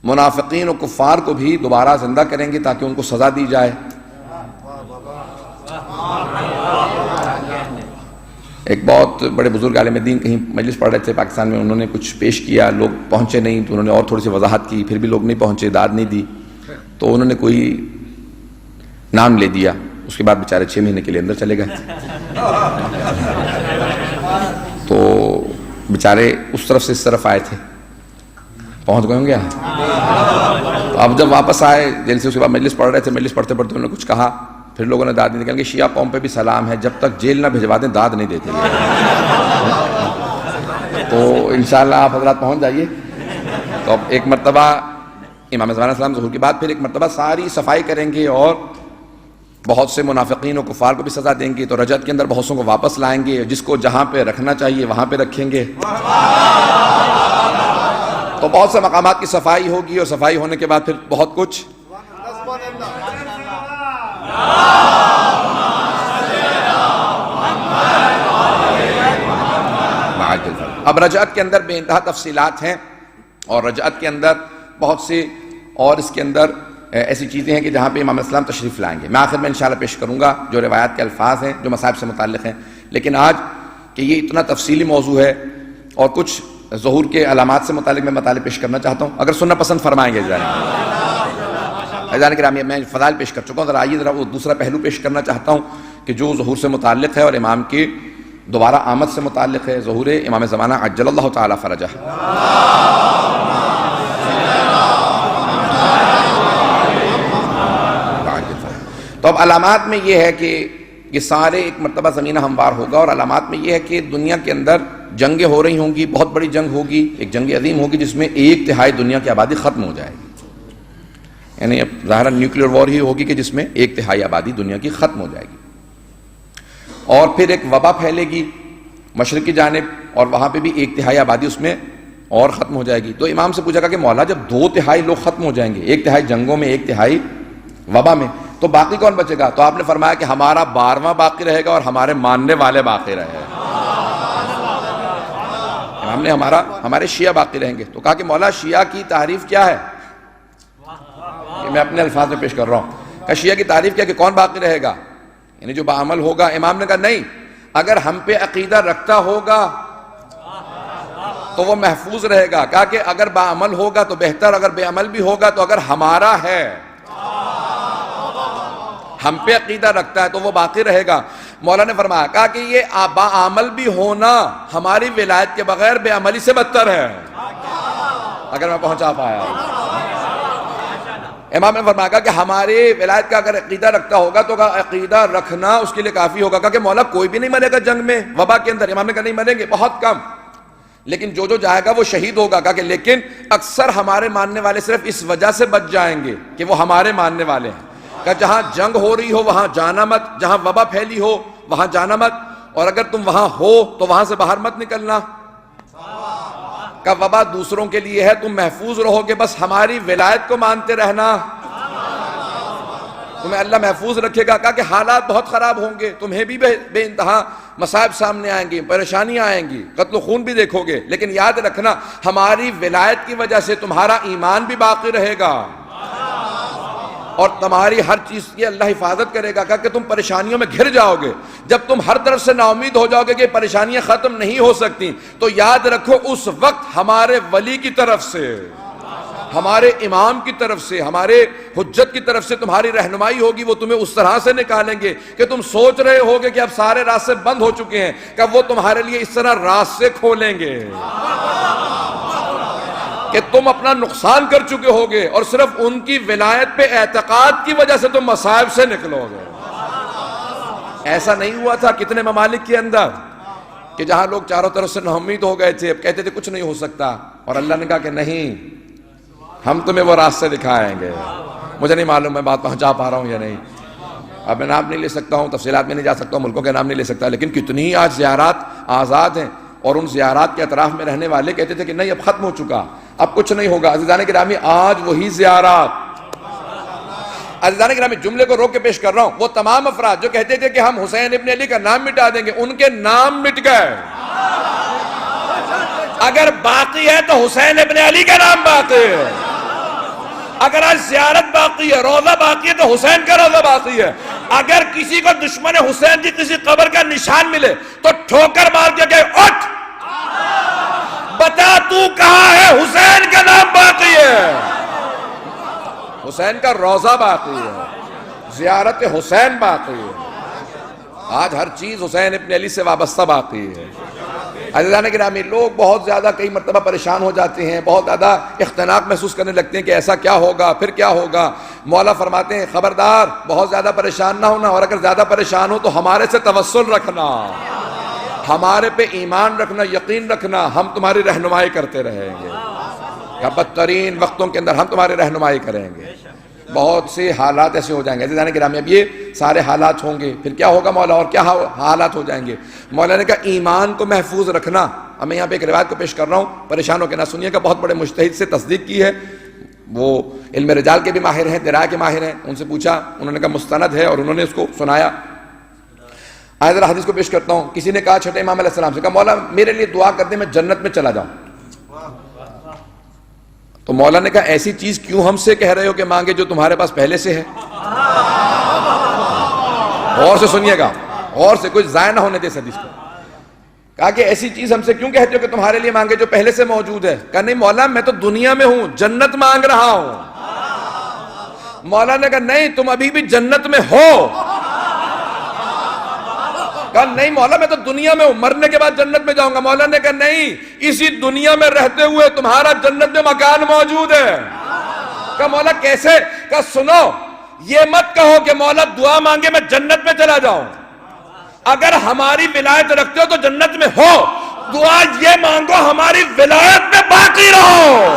منافقین و کفار کو بھی دوبارہ زندہ کریں گے تاکہ ان کو سزا دی جائے۔ ایک بہت بڑے بزرگ عالم دین کہیں مجلس پڑھ رہے تھے پاکستان میں، انہوں نے کچھ پیش کیا، لوگ پہنچے نہیں تو انہوں نے اور تھوڑی سی وضاحت کی، پھر بھی لوگ نہیں پہنچے، داد نہیں دی، تو انہوں نے کوئی نام لے دیا، اس کے بعد بیچارے 6 مہینے کے لیے اندر چلے گئے۔ تو بیچارے اس طرف سے اس طرف آئے تھے، پہنچ گئے ہوں گے۔ تو اب جب واپس آئے جیل سے، اس کے بعد مجلس پڑھ رہے تھے، مجلس پڑھتے پڑھتے انہوں نے کچھ کہا، پھر لوگوں نے داد نہیں دی، کہ شیعہ قوم پہ بھی سلام ہے، جب تک جیل نہ بھجوا دیں داد نہیں دیتے۔ تو انشاءاللہ آپ حضرات پہنچ جائیے۔ تو اب ایک مرتبہ امام زمان علیہ السلام ظہور کے بعد پھر ایک مرتبہ ساری صفائی کریں گے، اور بہت سے منافقین و کفار کو بھی سزا دیں گے، تو رجعت کے اندر بہت سوں کو واپس لائیں گے، جس کو جہاں پہ رکھنا چاہیے وہاں پہ رکھیں گے۔ تو بہت سے مقامات کی صفائی ہوگی، اور صفائی ہونے کے بعد پھر بہت کچھ اب رجعت کے اندر بے انتہا تفصیلات ہیں، اور رجعت کے اندر بہت سی اور اس کے اندر ایسی چیزیں ہیں کہ جہاں پہ امام اسلام تشریف لائیں گے. میں آخر میں انشاءاللہ پیش کروں گا جو روایات کے الفاظ ہیں جو مصائب سے متعلق ہیں. لیکن آج کہ یہ اتنا تفصیلی موضوع ہے اور کچھ ظہور کے علامات سے متعلق میں مطالب پیش کرنا چاہتا ہوں، اگر سننا پسند فرمائیں گے گرامی. میں فضائل پیش کر چکا ہوں، ذرا آئیے ذرا وہ دوسرا پہلو پیش کرنا چاہتا ہوں کہ جو ظہور سے متعلق ہے اور امام کی دوبارہ آمد سے متعلق ہے، ظہور امام زمانہ عجل اللہ تعالی فرجہ. تو اب علامات میں یہ ہے کہ یہ سارے ایک مرتبہ زمینہ ہموار ہوگا، اور علامات میں یہ ہے کہ دنیا کے اندر جنگیں ہو رہی ہوں گی، بہت بڑی جنگ ہوگی، ایک جنگ عظیم ہوگی جس میں 1/3 دنیا کی آبادی ختم ہو جائے گی. یعنی اب ظاہراً نیوکلیئر وار ہی ہوگی کہ جس میں 1/3 آبادی دنیا کی ختم ہو جائے گی. اور پھر ایک وبا پھیلے گی مشرق کی جانب، اور وہاں پہ بھی 1/3 آبادی اس میں اور ختم ہو جائے گی. تو امام سے پوچھا گا کہ مولا جب 2/3 لوگ ختم ہو جائیں گے، 1/3 جنگوں میں 1/3 وبا میں، تو باقی کون بچے گا؟ تو آپ نے فرمایا کہ ہمارا 12واں باقی رہے گا اور ہمارے ماننے والے باقی رہے گا. امام نے ہمارے شیعہ باقی رہیں گے. تو کہا کہ مولا شیعہ کی تعریف کیا ہے؟ کہ میں اپنے الفاظ میں پیش کر رہا ہوں کہ شیعہ کی تعریف کیا کہ کون باقی رہے گا؟ یعنی جو باعمل ہوگا. امام نے کہا نہیں، اگر ہم پہ عقیدہ رکھتا ہوگا تو وہ محفوظ رہے گا. کہا کہ اگر باعمل ہوگا تو بہتر، اگر بے عمل بھی ہوگا تو اگر ہمارا ہے، ہم پہ عقیدہ رکھتا ہے تو وہ باقی رہے گا. مولا نے فرمایا کہا کہ یہ باعمل بھی ہونا ہماری ولایت کے بغیر بے عملی سے بدتر ہے. اگر میں پہنچا پایا. امام نے فرمایا کہا کہ ہماری ولایت کا اگر عقیدہ رکھتا ہوگا تو عقیدہ رکھنا اس کے لیے کافی ہوگا. کہا کہ مولا کوئی بھی نہیں مرے گا جنگ میں وبا کے اندر. امام نے کہا نہیں مریں گے، بہت کم، لیکن جو جائے گا وہ شہید ہوگا. کہا کہ لیکن اکثر ہمارے ماننے والے صرف اس وجہ سے بچ جائیں گے کہ وہ ہمارے ماننے والے ہیں. کہ جہاں جنگ ہو رہی ہو وہاں جانا مت، جہاں وبا پھیلی ہو وہاں جانا مت، اور اگر تم وہاں ہو تو وہاں سے باہر مت نکلنا. کہ وبا دوسروں کے لیے ہے، تم محفوظ رہو گے، بس ہماری ولایت کو مانتے رہنا، تمہیں اللہ محفوظ رکھے گا. کہا کہ حالات بہت خراب ہوں گے، تمہیں بھی بے انتہا مصائب سامنے آئیں گی، پریشانیاں آئیں گی، قتل و خون بھی دیکھو گے، لیکن یاد رکھنا ہماری ولایت کی وجہ سے تمہارا ایمان بھی باقی رہے گا اور تمہاری ہر چیز کی اللہ حفاظت کرے گا. کہا کہ تم پریشانیوں میں گھر جاؤ گے، جب تم ہر طرف سے نا امید ہو جاؤ گے کہ پریشانیاں ختم نہیں ہو سکتی، تو یاد رکھو اس وقت ہمارے ولی کی طرف سے، ہمارے امام کی طرف سے، ہمارے حجت کی طرف سے تمہاری رہنمائی ہوگی. وہ تمہیں اس طرح سے نکالیں گے کہ تم سوچ رہے ہوگے کہ اب سارے راستے بند ہو چکے ہیں، کہ وہ تمہارے لیے اس طرح راستے کھولیں گے کہ تم اپنا نقصان کر چکے ہوگے اور صرف ان کی ولایت پہ اعتقاد کی وجہ سے تم مصائب سے نکلو گے. ایسا نہیں ہوا تھا کتنے ممالک کے اندر کہ جہاں لوگ چاروں طرف سے ناامید ہو گئے تھے، اب کہتے تھے کچھ نہیں ہو سکتا، اور اللہ نے کہا کہ نہیں، ہم تمہیں وہ راستے دکھائیں گے. مجھے نہیں معلوم میں بات پہنچا پا رہا ہوں یا نہیں. اب میں نام نہیں لے سکتا ہوں، تفصیلات میں نہیں جا سکتا ہوں، ملکوں کے نام نہیں لے سکتا، لیکن کتنی آج زیارات آزاد ہیں، اور ان زیارات کے اطراف میں رہنے والے کہتے تھے کہ نہیں اب ختم ہو چکا، اب کچھ نہیں ہوگا. عزیزان گرامی آج وہی زیارات، عزیزان گرامی جملے کو روک کے پیش کر رہا ہوں، وہ تمام افراد جو کہتے تھے کہ ہم حسین ابن علی کا نام مٹا دیں گے، ان کے نام مٹ گئے. اگر باقی ہے تو حسین ابن علی کا نام باقی ہے. اگر آج زیارت باقی ہے، روضہ باقی ہے، تو حسین کا روضہ باقی ہے. اگر کسی کو دشمن حسین کی کسی قبر کا نشان ملے تو ٹھوکر مار کے کہ اٹھ بتا تو کہاں ہے، حسین کا نام باقی ہے، حسین کا روضہ باقی ہے، زیارت حسین باقی ہے. آج ہر چیز حسین ابن علی سے وابستہ باقی ہے. عزیزان گرامی لوگ بہت زیادہ کئی مرتبہ پریشان ہو جاتے ہیں، بہت زیادہ اختناق محسوس کرنے لگتے ہیں کہ ایسا کیا ہوگا، پھر کیا ہوگا. مولا فرماتے ہیں خبردار بہت زیادہ پریشان نہ ہونا، اور اگر زیادہ پریشان ہو تو ہمارے سے توسل رکھنا، ہمارے پہ ایمان رکھنا، یقین رکھنا، ہم تمہاری رہنمائی کرتے رہیں گے. کہ بدترین وقتوں کے اندر ہم تمہاری رہنمائی کریں گے. بہت سے حالات ایسے ہو جائیں گے عزیزان گرامی. اب یہ سارے حالات ہوں گے، پھر کیا ہوگا مولا، اور کیا حالات ہو جائیں گے. مولا نے کہا ایمان کو محفوظ رکھنا. اب میں یہاں پہ ایک روایت کو پیش کر رہا ہوں، پریشان ہو کے نہ سنیے گا، بہت بڑے مجتہد سے تصدیق کی ہے، وہ علم رجال کے بھی ماہر ہیں، درایہ کے ماہر ہیں. ان سے پوچھا، انہوں نے کہا مستند ہے، اور انہوں نے اس کو سنایا. آج ذرا حدیث کو پیش کرتا ہوں. کسی نے کہا چھٹے امام علیہ السلام سے، کہا مولا میرے لیے دعا کر دے میں جنت میں چلا جاؤں. تو مولا نے کہا ایسی چیز کیوں ہم سے کہہ رہے ہو کہ مانگے جو تمہارے پاس پہلے سے ہے؟ غور سے سنیے گا، غور سے، کوئی ضائع نہ ہونے دے اس حدیث کو. کہا کہ ایسی چیز ہم سے کیوں کہتے ہو کہ تمہارے لیے مانگے جو پہلے سے موجود ہے؟ کہا نہیں مولا میں تو دنیا میں ہوں، جنت مانگ رہا ہوں. مولا نے کہا نہیں تم ابھی بھی جنت میں ہو. کہا نہیں مولا میں تو دنیا میں ہوں، مرنے کے بعد جنت میں جاؤں گا. مولا نے کہا نہیں، اسی دنیا میں رہتے ہوئے تمہارا جنت میں مکان موجود ہے. کہا مولا کیسے؟ کہا سنو، یہ مت کہو کہ مولا دعا مانگے میں جنت میں چلا جاؤں. اگر ہماری ولایت رکھتے ہو تو جنت میں ہو، دعا یہ مانگو ہماری ولایت میں باقی رہو.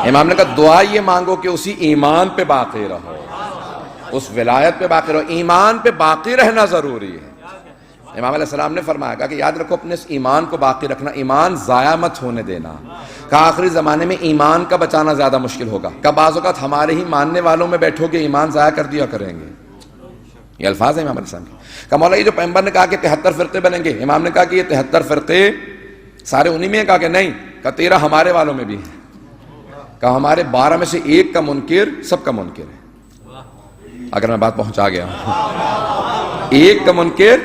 امام نے کہا دعا یہ مانگو کہ اسی ایمان پہ باقی رہو، اس ولایت پہ باقی رہو. ایمان پہ باقی رہنا ضروری ہے. امام علیہ السلام نے فرمایا کہ یاد رکھو اپنے اس ایمان کو باقی رکھنا، ایمان ضائع مت ہونے دینا. کہا آخری زمانے میں ایمان کا بچانا زیادہ مشکل ہوگا. کہ بعض اوقات ہمارے ہی ماننے والوں میں بیٹھو گے ایمان ضائع کر دیا کریں گے. یہ الفاظ ہیں امام علیہ السلام کے. کہ مولا یہ جو پیغمبر نے کہا کہ 73 فرقے بنیں گے، امام نے کہا کہ یہ 73 فرقے سارے انہی میں ہیں؟ کہا کہ نہیں. کہ 13 ہمارے والوں میں بھی ہیں. کہ ہمارے 12 میں سے ایک کا منکر سب کا منکر ہے. اگر میں بات پہنچا گیا ہوں، ایک کا منکر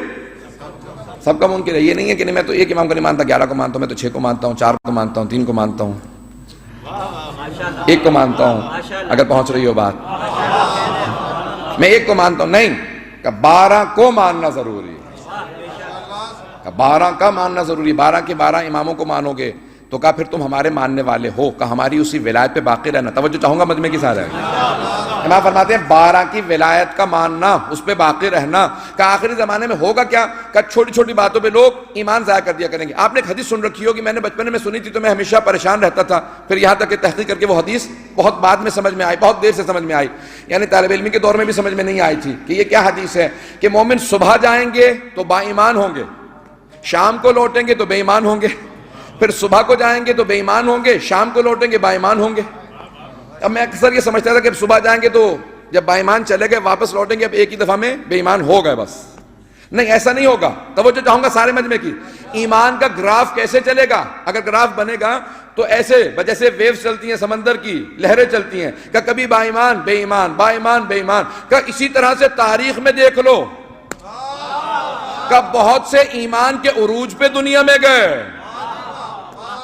سب کا منکر ہے. یہ نہیں ہے کہ نہیں میں تو ایک امام کو نہیں مانتا، 11 کو مانتا ہوں، میں تو 6 کو مانتا ہوں، 4 کو مانتا ہوں، 3 کو مانتا ہوں، ایک کو مانتا ہوں. اگر پہنچ رہی ہو بات، میں ایک کو مانتا ہوں نہیں، کہ 12 کو ماننا ضروری ہے. 12 کا ماننا ضروری ہے. 12 کے 12 اماموں کو مانو گے تو کہا پھر تم ہمارے ماننے والے ہو. کہ ہماری اسی ولایت پہ باقی رہنا. توجہ چاہوں گا مجمع کی ساتھ ہے. امام فرماتے ہیں 12 کی ولایت کا ماننا، اس پہ باقی رہنا. کہ آخری زمانے میں ہوگا کیا؟ کہ چھوٹی چھوٹی باتوں پہ لوگ ایمان ضائع کر دیا کریں گے. آپ نے ایک حدیث سن رکھی ہوگی، میں نے بچپن میں سنی تھی تو میں ہمیشہ پریشان رہتا تھا. پھر یہاں تک کہ تحقیق کر کے وہ حدیث بہت بعد میں سمجھ میں آئی، بہت دیر سے سمجھ میں آئی. یعنی طالب علمی کے دور میں بھی سمجھ میں نہیں آئی تھی کہ یہ کیا حدیث ہے. کہ مومن صبح جائیں گے تو با ایمان ہوں گے، شام کو لوٹیں گے تو بے ایمان ہوں گے، پھر صبح کو جائیں گے تو بے ایمان ہوں گے، شام کو لوٹیں گے با ایمان ہوں گے. اب میں اکثر یہ سمجھتا تھا کہ صبح جائیں گے تو جب با ایمان چلے گئے واپس لوٹیں گے اب ایک ہی دفعہ میں بے ایمان ہو گئے بس. نہیں، ایسا نہیں ہوگا. توجہ چاہوں گا سارے مجمع کی. ایمان کا گراف کیسے چلے گا؟ اگر گراف بنے گا تو ایسے جیسے ویوز چلتی ہیں سمندر کی، لہریں چلتی ہیں. کہ کبھی با ایمان بے ایمان، با ایمان بے ایمان. کہ اسی طرح سے تاریخ میں دیکھ لو کہ بہت سے ایمان کے عروج پہ دنیا میں گئے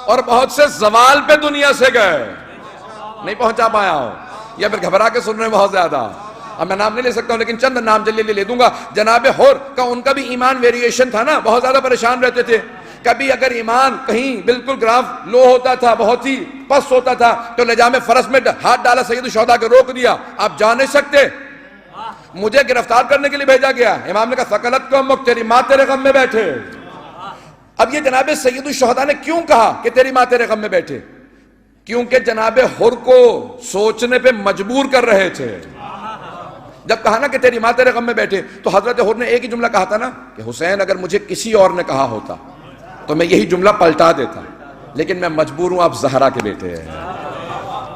اور بہت سے زوال پہ دنیا سے گئے. نہیں پہنچا پایا ہوں یا پھر گھبرا کے سن رہے ہیں بہت زیادہ. اب میں نام نہیں لے سکتا ہوں لیکن چند نام جلدی لے دوں گا. جناب حور کا ان کا بھی ایمان ویریشن تھا نا، بہت زیادہ پریشان رہتے تھے. کبھی اگر ایمان کہیں بالکل گراف لو ہوتا تھا، بہت ہی پس ہوتا تھا، تو لجام فرس میں ہاتھ ڈالا سید الشہداء کو روک دیا. آپ جا نہیں سکتے، مجھے گرفتار کرنے کے لیے بھیجا گیا. امام نے کہا ثقلت کو مک، تیری ماں تیرے غم میں بیٹھے. اب یہ جناب سید الشہداء نے کیوں کہا کہ تیری ماں تیرے غم میں بیٹھے؟ کیونکہ جناب حر کو سوچنے پہ مجبور کر رہے تھے. جب کہا نا کہ تیری ماں تیرے غم میں بیٹھے تو حضرت حر نے ایک ہی جملہ کہا تھا نا کہ حسین اگر مجھے کسی اور نے کہا ہوتا تو میں یہی جملہ پلٹا دیتا، لیکن میں مجبور ہوں، آپ زہرا کے بیٹے ہیں.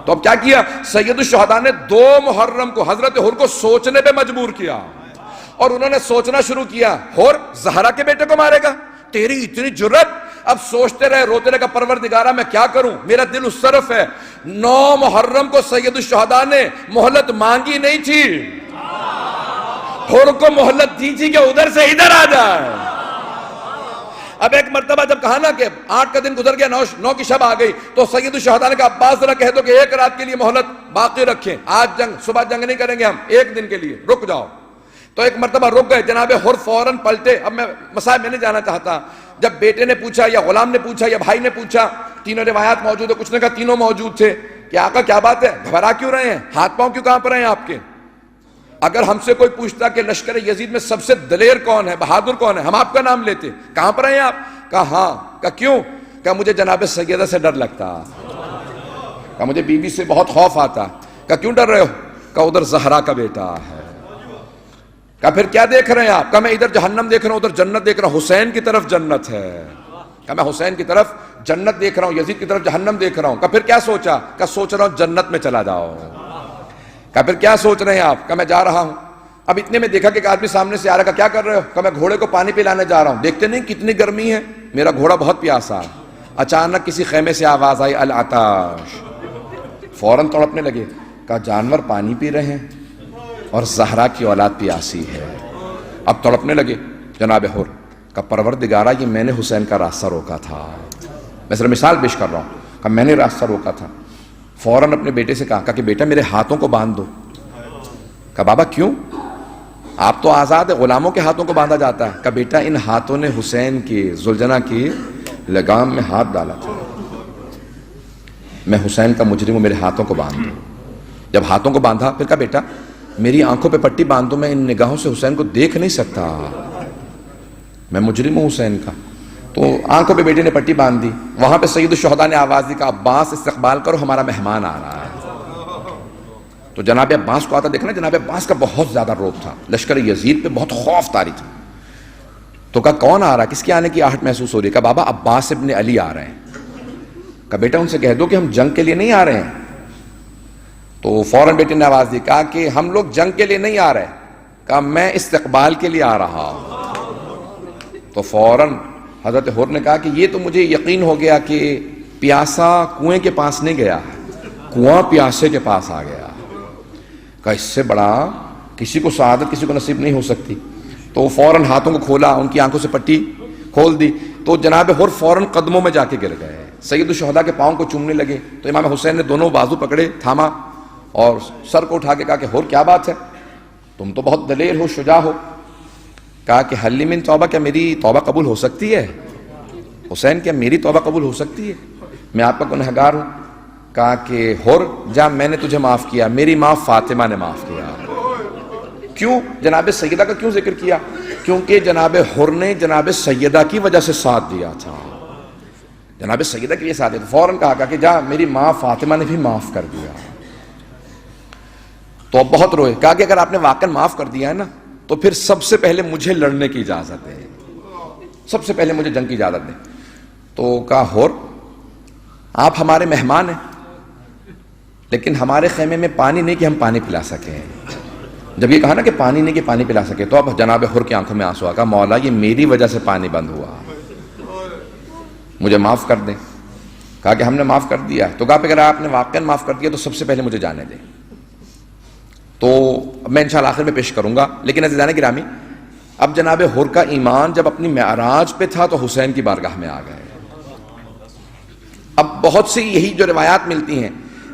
تو اب کیا کیا؟ سید الشہداء نے 2 محرم کو حضرت حر کو سوچنے پہ مجبور کیا اور انہوں نے سوچنا شروع کیا. حر زہرا کے بیٹے کو مارے گا؟ تیری اتنی جرت! اب سوچتے رہے، روتے رہے کہ پروردگارہ میں کیا کروں، میرا دل اس طرف ہے. 9 محرم کو سید الشہداء نے مہلت مانگی نہیں تھی، حر کو مہلت دی تھی کہ ادھر سے ادھر آ جائے. اب ایک مرتبہ جب کہا نا کہ 8 کا دن گزر گیا، 9 کی شب آ گئی، تو سید الشہداء نے کہا عباس ذرا کہہ دو کہ 1 رات کے لیے مہلت باقی رکھیں، آج صبح جنگ نہیں کریں گے ہم، 1 دن کے لیے رک جاؤ. تو ایک مرتبہ رک گئے. جناب حر فوراً پلٹے. اب میں مسائل میں نہیں جانا چاہتا. جب بیٹے نے پوچھا یا غلام نے پوچھا یا بھائی نے پوچھا، تینوں روایات موجود ہے، کچھ نے کہا تینوں موجود تھے کہ آقا کیا بات ہے، گھبرا کیوں رہے ہیں، ہاتھ پاؤں کیوں کانپ رہے ہیں آپ کے؟ اگر ہم سے کوئی پوچھتا کہ لشکر یزید میں سب سے دلیر کون ہے، بہادر کون ہے، ہم آپ کا نام لیتے. کانپ رہے ہیں آپ؟ کہا ہاں. کہا کیوں؟ کہا مجھے جناب سیدہ سے ڈر لگتا، کہا مجھے بی بی سے بہت خوف آتا. کہا کیوں ڈر رہے ہو؟ کہا ادھر زہرا کا بیٹا ہے۔ کہا پھر کیا دیکھ رہے ہیں آپ؟ کہا میں ادھر جہنم دیکھ رہا ہوں، ادھر جنت دیکھ رہا ہوں، حسین کی طرف جنت ہے۔ کہا میں حسین کی طرف جنت دیکھ رہا ہوں، یزید کی طرف جہنم دیکھ رہا ہوں۔ کہا پھر کیا سوچا؟ کہا سوچ رہا ہوں جنت میں چلا جاؤ۔ کہا پھر کیا سوچ رہے ہیں آپ؟ کہا میں جا رہا ہوں۔ اب اتنے میں دیکھا کہ ایک آدمی سامنے سے آ رہا ہے۔ کہا کیا کر رہے ہو؟ کہا میں گھوڑے کو پانی پلانے جا رہا ہوں، دیکھتے نہیں کتنی گرمی ہے، میرا گھوڑا بہت پیاسا۔ اچانک کسی خیمے سے آواز آئی العطاش، فوراً تڑپنے لگے۔ کہا جانور پانی پی رہے ہیں اور زہرا کی اولاد پیاسی ہے۔ اب تڑپنے لگے جناب حر کا پروردگارہ یہ میں نے حسین کا راستہ روکا تھا۔ میں صرف مثال پیش کر رہا ہوں کہ میں نے راستہ روکا تھا۔ فوراً اپنے بیٹے سے کہا کہ بیٹا میرے ہاتھوں کو باندھ دو۔ کہا بابا کیوں؟ آپ تو آزاد ہے، غلاموں کے ہاتھوں کو باندھا جاتا ہے۔ کہا بیٹا ان ہاتھوں نے حسین کی ذوالجناح کی لگام میں ہاتھ ڈالا تھا، میں حسین کا مجرم ہوں، میرے ہاتھوں کو باندھ دو۔ جب ہاتھوں کو باندھا پھر کہا بیٹا میری آنکھوں پہ پٹی باندھ دو، میں ان نگاہوں سے حسین کو دیکھ نہیں سکتا، میں مجرم ہوں حسین کا۔ تو آنکھوں پہ بیٹے نے پٹی باندھ دی۔ وہاں پہ سید الشہداء نے آواز دی کہ عباس استقبال کرو، ہمارا مہمان آ رہا ہے۔ تو جناب عباس کو آتا دیکھنا، جناب عباس کا بہت زیادہ روب تھا، لشکر یزید پہ بہت خوف طاری تھا۔ تو کہا کون آ رہا ہے، کس کے آنے کی آہٹ محسوس ہو رہی ہے؟ کہا بابا عباس ابن علی آ رہے ہیں۔ کہا بیٹا ان سے کہہ دو کہ ہم جنگ کے لیے نہیں آ رہے ہیں۔ تو فوراً بیٹے نے آواز دی، کہا کہ ہم لوگ جنگ کے لیے نہیں آ رہے۔ کہا میں استقبال کے لیے آ رہا ہوں۔ تو فوراً حضرت حر نے کہا کہ یہ تو مجھے یقین ہو گیا کہ پیاسا کنویں کے پاس نہیں گیا، کنواں پیاسے کے پاس آ گیا۔ کہا اس سے بڑا کسی کو سعادت کسی کو نصیب نہیں ہو سکتی۔ تو فوراً ہاتھوں کو کھولا، ان کی آنکھوں سے پٹی کھول دی۔ تو جناب حر فوراً قدموں میں جا کے گر گئے، سید الشہداء کے پاؤں کو چومنے لگے۔ تو امام حسین نے دونوں بازو پکڑے، تھاما اور سر کو اٹھا کے کہا کہ حر کیا بات ہے، تم تو بہت دلیر ہو، شجاع ہو۔ کہا کہ حل من توبہ، کیا میری توبہ قبول ہو سکتی ہے؟ حسین کیا میری توبہ قبول ہو سکتی ہے؟ میں آپ کا گنہگار ہوں۔ کہا کہ حر جا میں نے تجھے معاف کیا، میری ماں فاطمہ نے معاف کیا۔ کیوں جناب سیدہ کا کیوں ذکر کیا؟ کیونکہ جناب حر نے جناب سیدہ کی وجہ سے ساتھ دیا تھا، جناب سیدہ کے لیے ساتھ دیا۔ فوراً کہا کہ جا میری ماں فاطمہ نے بھی معاف کر دیا۔ تو اب بہت روئے۔ کہا کہ اگر آپ نے واقعا معاف کر دیا ہے نا تو پھر سب سے پہلے مجھے لڑنے کی اجازت ہے، سب سے پہلے مجھے جنگ کی اجازت دیں۔ تو کہا حر آپ ہمارے مہمان ہیں، لیکن ہمارے خیمے میں پانی نہیں کہ ہم پانی پلا سکیں۔ جب یہ کہا نا کہ پانی نہیں کہ پانی پلا سکے تو اب جناب حر کی آنکھوں میں آنسو آ گیا۔ مولا یہ میری وجہ سے پانی بند ہوا، مجھے معاف کر دیں۔ کہا کہ ہم نے معاف کر دیا۔ تو کہا کہ اگر آپ نے واقعا معاف کر دیا تو سب سے پہلے مجھے جانے دیں۔ تو میں انشاءاللہ آخر میں پیش کروں گا، لیکن عزیزان گرامی اب جناب حر کا ایمان جب اپنی معراج پہ تھا تو حسین کی بارگاہ میں آ گئے۔ اب بہت سی یہی جو روایات ملتی ہیں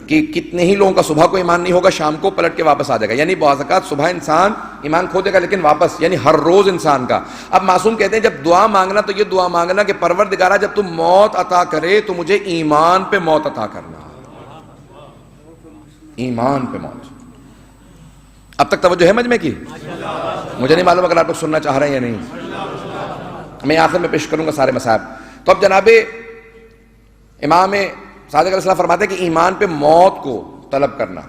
کہ کتنے ہی لوگوں کا صبح کو ایمان نہیں ہوگا، شام کو پلٹ کے واپس آ جائے گا، یعنی بعض اوقات صبح انسان ایمان کھو دے گا لیکن واپس، یعنی ہر روز انسان کا۔ اب معصوم کہتے ہیں جب دعا مانگنا تو یہ دعا مانگنا کہ پروردگارہ جب تم موت عطا کرے تو مجھے ایمان پہ موت عطا کرنا، ایمان پہ موت۔ اب تک توجہ ہے مجمع کی؟ مجھے نہیں معلوم اگر آپ لوگ سننا چاہ رہے ہیں یا نہیں، میں آخر میں پیش کروں گا سارے مسائل۔ تو اب جناب امام صادق علیہ السلام فرماتے ہیں کہ ایمان پہ موت کو طلب کرنا،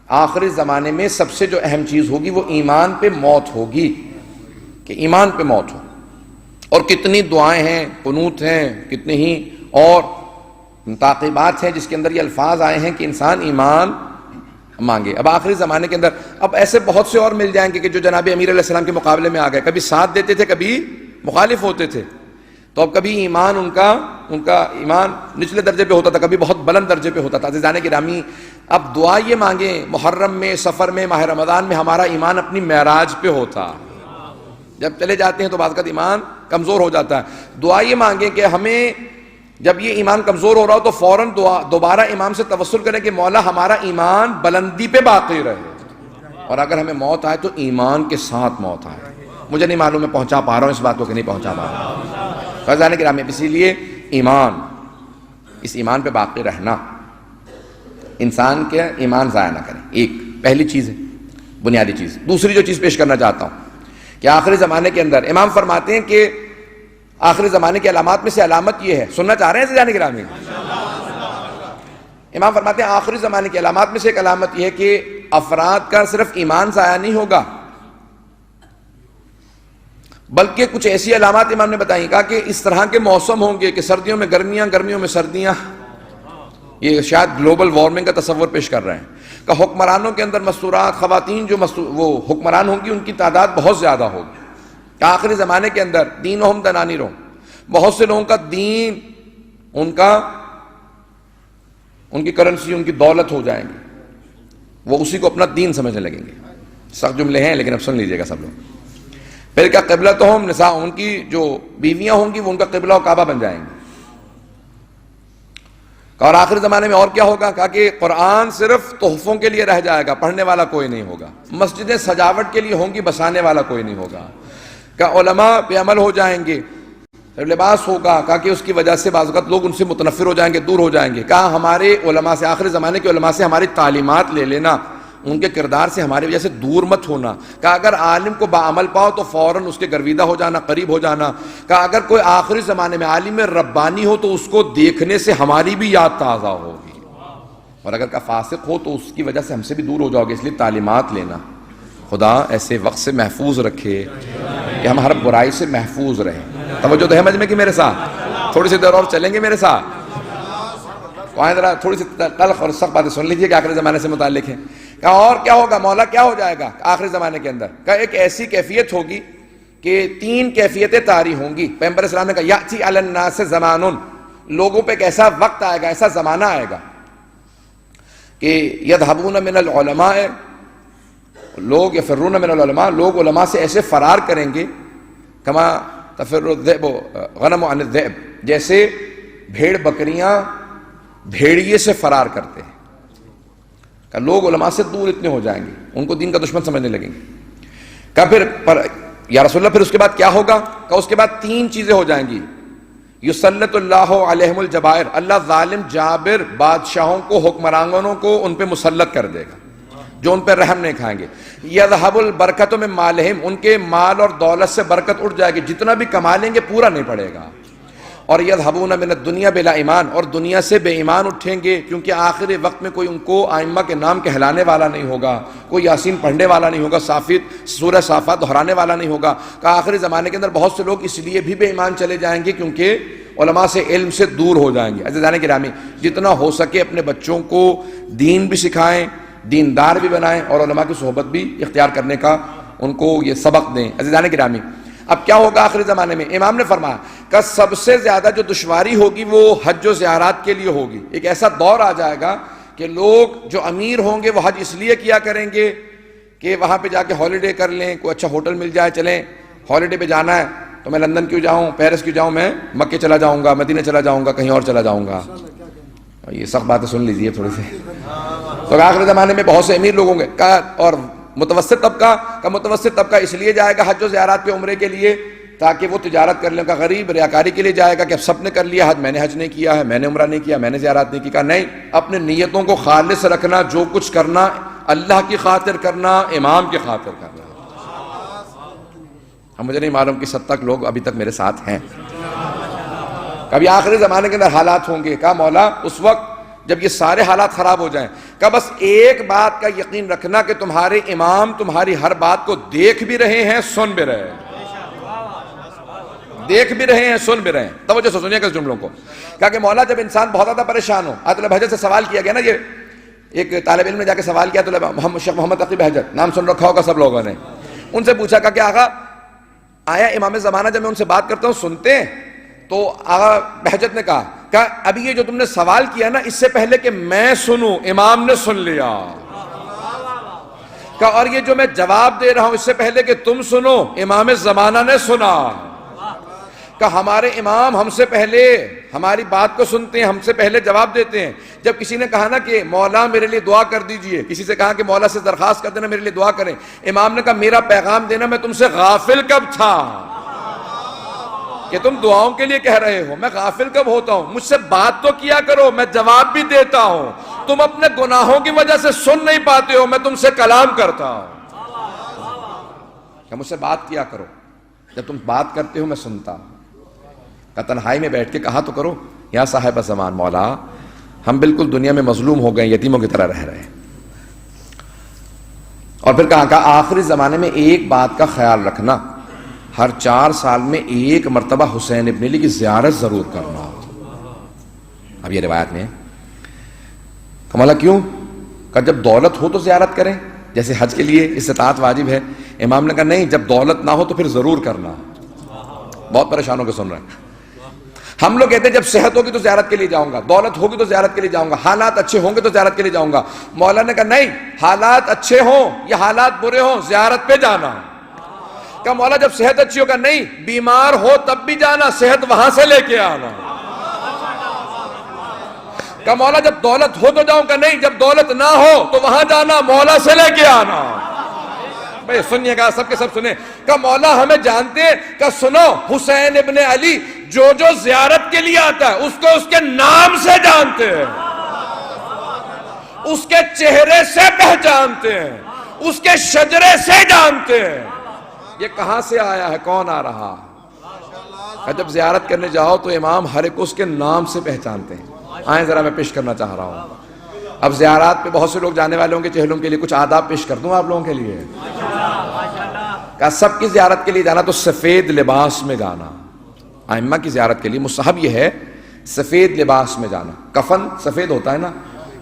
آخری زمانے میں سب سے جو اہم چیز ہوگی وہ ایمان پہ موت ہوگی، کہ ایمان پہ موت ہو۔ اور کتنی دعائیں ہیں، قنوت ہیں، کتنے ہی اور تعقیبات ہیں جس کے اندر یہ الفاظ آئے ہیں کہ انسان ایمان مانگے۔ اب آخری زمانے کے اندر اب ایسے بہت سے اور مل جائیں گے کہ جو جناب امیر علیہ السلام کے مقابلے میں آ گئے، کبھی ساتھ دیتے تھے کبھی مخالف ہوتے تھے۔ تو اب کبھی ایمان ان کا ایمان نچلے درجے پہ ہوتا تھا، کبھی بہت بلند درجے پہ ہوتا تھا۔ عزیزان گرامی اب دعا یہ مانگیں محرم میں، سفر میں، ماہ رمضان میں ہمارا ایمان اپنی معراج پہ ہوتا، جب چلے جاتے ہیں تو بعض کا ایمان کمزور ہو جاتا ہے۔ دعا یہ مانگیں کہ ہمیں جب یہ ایمان کمزور ہو رہا ہو تو فوراً دوبارہ امام سے توسل کریں کہ مولا ہمارا ایمان بلندی پہ باقی رہے، اور اگر ہمیں موت آئے تو ایمان کے ساتھ موت آئے۔ مجھے نہیں معلوم میں پہنچا پا رہا ہوں اس بات کو کہ نہیں پہنچا پا رہا ہوں۔ فیضان کرام اسی لیے ایمان، اس ایمان پہ باقی رہنا، انسان کے ایمان ضائع نہ کریں، ایک پہلی چیز ہے، بنیادی چیز۔ دوسری جو چیز پیش کرنا چاہتا ہوں کہ آخری زمانے کے اندر امام فرماتے ہیں کہ آخری زمانے کی علامات میں سے علامت یہ ہے، سننا چاہ رہے ہیں عزیزان گرامی؟ امام فرماتے ہیں آخری زمانے کی علامات میں سے ایک علامت یہ ہے کہ افراد کا صرف ایمان ضائع نہیں ہوگا، بلکہ کچھ ایسی علامات امام نے بتائیں، کہا کہ اس طرح کے موسم ہوں گے کہ سردیوں میں گرمیاں، گرمیوں میں سردیاں، یہ شاید گلوبل وارمنگ کا تصور پیش کر رہے ہیں، کہ حکمرانوں کے اندر مستورات، خواتین جو وہ حکمران ہوں گی ان کی تعداد بہت زیادہ ہوگی، کہ آخری زمانے کے اندر دینہم دنانیرہم، بہت سے لوگوں کا دین، ان کی کرنسی، ان کی دولت ہو جائیں گی، وہ اسی کو اپنا دین سمجھنے لگیں گے۔ سخت جملے ہیں لیکن اب سن لیجئے گا سب لوگ۔ پھر کیا قبلتہم نساء، ان کی جو بیویاں ہوں گی وہ ان کا قبلہ و کعبہ بن جائیں گی۔ اور آخری زمانے میں اور کیا ہوگا، کہا کہ قرآن صرف تحفوں کے لیے رہ جائے گا، پڑھنے والا کوئی نہیں ہوگا، مسجدیں سجاوٹ کے لیے ہوں گی، بسانے والا کوئی نہیں ہوگا، کہ علماء پہ عمل ہو جائیں گے، لباس ہوگا، کہا کہ اس کی وجہ سے بعض اوقات لوگ ان سے متنفر ہو جائیں گے، دور ہو جائیں گے، کہا ہمارے علماء سے، آخری زمانے کے علماء سے ہماری تعلیمات لے لینا، ان کے کردار سے ہماری وجہ سے دور مت ہونا، کہا اگر عالم کو باعمل پاؤ تو فوراً اس کے گرویدہ ہو جانا، قریب ہو جانا، کہا اگر کوئی آخری زمانے میں عالم ربانی ہو تو اس کو دیکھنے سے ہماری بھی یاد تازہ ہوگی، اور اگر کا فاسق ہو تو اس کی وجہ سے ہم سے بھی دور ہو جاؤ گے، اس لیے تعلیمات لینا۔ خدا ایسے وقت سے محفوظ رکھے کہ ہم ہر برائی سے محفوظ رہیں۔ توجہ تو ہے مجمع کی میرے ساتھ؟ تھوڑی سی دیر اور چلیں گے میرے ساتھ؟ وہاں ذرا تھوڑی سی تلخ اور سخت باتیں سن لیجیے کہ آخری زمانے سے متعلق ہیں۔ کہا اور کیا ہوگا مولا، کیا ہو جائے گا آخری زمانے کے اندر؟ کہا ایک ایسی کیفیت ہوگی کہ 3 کیفیتیں طاری ہوں گی۔ پیغمبر اسلام نے کہا یأتی علی الناس زمان، لوگوں پہ ایک ایسا وقت آئے گا، ایسا زمانہ آئے گا کہ یذهبون من العلماء، لوگ یفرون من العلماء، لوگ علماء سے ایسے فرار کریں گے، کما تفر الذئب غنم عن الذئب، جیسے بھیڑ بکریاں بھیڑیے سے فرار کرتے ہیں، کہ لوگ علماء سے دور اتنے ہو جائیں گے، ان کو دین کا دشمن سمجھنے لگیں گے۔ کہ پھر یا رسول اللہ پھر اس کے بعد کیا ہوگا؟ کہ اس کے بعد 3 چیزیں ہو جائیں گی۔ یسلط اللہ علیہم الجبائر، اللہ ظالم جابر بادشاہوں کو، حکمرانوں کو ان پہ مسلط کر دے گا جو ان پہ رحم نہیں کھائیں گے۔ یذهب البرکۃ من مالہم، ان کے مال اور دولت سے برکت اٹھ جائے گی، جتنا بھی کما لیں گے پورا نہیں پڑے گا۔ اور یذهبون من الدنیا بلا ایمان، اور دنیا سے بے ایمان اٹھیں گے، کیونکہ آخری وقت میں کوئی ان کو ائمہ کے نام کہلانے والا نہیں ہوگا، کوئی یاسین پڑھنے والا نہیں ہوگا، سورہ صافات دہرانے والا نہیں ہوگا۔ کہ آخری زمانے کے اندر بہت سے لوگ اس لیے بھی بے ایمان چلے جائیں گے کیونکہ علماء سے، علم سے دور ہو جائیں گے۔ عزیزان گرامی، جتنا ہو سکے اپنے بچوں کو دین بھی سکھائیں، دیندار بھی بنائیں، اور علماء کی صحبت بھی اختیار کرنے کا ان کو یہ سبق دیں۔ عزیزان گرامی، اب کیا ہوگا آخری زمانے میں؟ امام نے فرمایا کہ سب سے زیادہ جو دشواری ہوگی وہ حج و زیارات کے لیے ہوگی۔ ایک ایسا دور آ جائے گا کہ لوگ جو امیر ہوں گے وہ حج اس لیے کیا کریں گے کہ وہاں پہ جا کے ہالیڈے کر لیں، کوئی اچھا ہوٹل مل جائے، چلیں ہالیڈے پہ جانا ہے تو میں لندن کیوں جاؤں، پیرس کیوں جاؤں، میں مکے چلا جاؤں گا، مدینہ چلا جاؤں گا، کہیں اور چلا جاؤں گا۔ یہ سخت باتیں سن لیجئے تھوڑی سی۔ تو آخری زمانے میں بہت سے امیر لوگ ہوں گے، اور متوسط طبقہ کا، متوسط طبقہ اس لیے جائے گا حج و زیارات پہ، عمرے کے لیے، تاکہ وہ تجارت کر لیں۔ کا غریب ریاکاری کے لیے جائے گا کہ اب سب نے کر لیا حج، میں نے حج نہیں کیا ہے، میں نے عمرہ نہیں کیا، میں نے زیارات نہیں کی۔ کہا نہیں، اپنے نیتوں کو خالص رکھنا، جو کچھ کرنا اللہ کی خاطر کرنا، امام کی خاطر کرنا۔ اب مجھے نہیں معلوم کہ 7 تک لوگ ابھی تک میرے ساتھ ہیں۔ کبھی آخری زمانے کے اندر حالات ہوں گے، کہا مولا اس وقت جب یہ سارے حالات خراب ہو جائیں، کہ بس ایک بات کا یقین رکھنا کہ تمہارے امام تمہاری ہر بات کو دیکھ بھی رہے ہیں، سن بھی رہے ہیں، دیکھ بھی رہے ہیں، سن بھی رہے ہیں۔ توجہ سے سنیے گا اس جملوں کو۔ کہا کہ مولا جب انسان بہت زیادہ پریشان ہو، عادل بہجت سے سوال کیا گیا نا، یہ ایک طالب علم نے جا کے سوال کیا، شیخ محمد تقی بہجت، نام سن رکھا ہوگا سب لوگوں نے، ان سے پوچھا کہ آقا آیا امام زمانہ جب میں ان سے بات کرتا ہوں سنتے ہیں؟ تو آقا بہجت نے کہا کہ ابھی یہ جو تم نے سوال کیا نا، اس سے پہلے کہ میں سنوں امام نے سن لیا، کہ اور یہ جو میں جواب دے رہا ہوں اس سے پہلے کہ تم سنو امام زمانہ نے سنا، کہ ہمارے امام ہم سے پہلے ہماری بات کو سنتے ہیں، ہم سے پہلے جواب دیتے ہیں۔ جب کسی نے کہا نا کہ مولا میرے لیے دعا کر دیجئے، کسی سے کہا کہ مولا سے درخواست کر دینا میرے لیے دعا کریں، امام نے کہا میرا پیغام دینا، میں تم سے غافل کب تھا کہ تم دعاؤں کے لیے کہہ رہے ہو، میں غافل کب ہوتا ہوں، مجھ سے بات تو کیا کرو، میں جواب بھی دیتا ہوں، تم اپنے گناہوں کی وجہ سے سن نہیں پاتے ہو، میں تم سے کلام کرتا ہوں، کہ مجھ سے بات کیا کرو، جب تم بات کرتے ہو میں سنتا ہوں۔ کہ تنہائی میں بیٹھ کے کہا تو کرو، یا صاحب زمان مولا ہم بالکل دنیا میں مظلوم ہو گئے، یتیموں کی طرح رہ رہے ہیں، اور پھر کہا کہ آخری زمانے میں ایک بات کا خیال رکھنا، ہر 4 سال میں ایک مرتبہ حسین ابن علی کی زیارت ضرور کرنا۔ اب یہ روایت میں ہے کہ مولا کیوں؟ کہ جب دولت ہو تو زیارت کریں، جیسے حج کے لیے استطاعت واجب ہے۔ امام نے کہا نہیں، جب دولت نہ ہو تو پھر ضرور کرنا۔ بہت پریشان ہو کے سن رہے ہیں۔ ہم لوگ کہتے ہیں جب صحت ہوگی تو زیارت کے لیے جاؤں گا، دولت ہوگی تو زیارت کے لیے جاؤں گا، حالات اچھے ہوں گے تو زیارت کے لیے جاؤں گا۔ مولا نے کہا نہیں، حالات اچھے ہوں یا حالات برے ہوں زیارت پہ جانا۔ کہا مولا جب صحت اچھی ہوگا، نہیں، بیمار ہو تب بھی جانا، صحت وہاں سے لے کے آنا۔ کہا مولا جب دولت ہو تو جاؤں گا، نہیں، جب دولت نہ ہو تو وہاں جانا، مولا سے لے کے آنا۔ بھئی سنیے گا، سب کے سب سنیں۔ کہ مولا ہمیں جانتے ہیں، کہ سنو حسین ابن علی جو جو زیارت کے لیے آتا ہے اس کو اس کے نام سے جانتے ہیں، اس کے چہرے سے پہچانتے ہیں، اس کے شجرے سے جانتے ہیں۔ یہ کہاں سے آیا ہے، کون آ رہا؟ کہ جب زیارت کرنے جاؤ تو امام ہر ایک اس کے نام سے پہچانتے ہیں۔ آئیں ذرا میں پیش کرنا چاہ رہا ہوں۔ اب زیارات پہ بہت سے لوگ جانے والے ہوں گے، چہلوں کے لیے کچھ آداب پیش کر دوں آپ لوگوں کے لیے۔ کہ سب کی زیارت کے لیے جانا تو سفید لباس میں جانا۔ ائمہ کی زیارت کے لیے مستحب یہ ہے سفید لباس میں جانا۔ کفن سفید ہوتا ہے نا،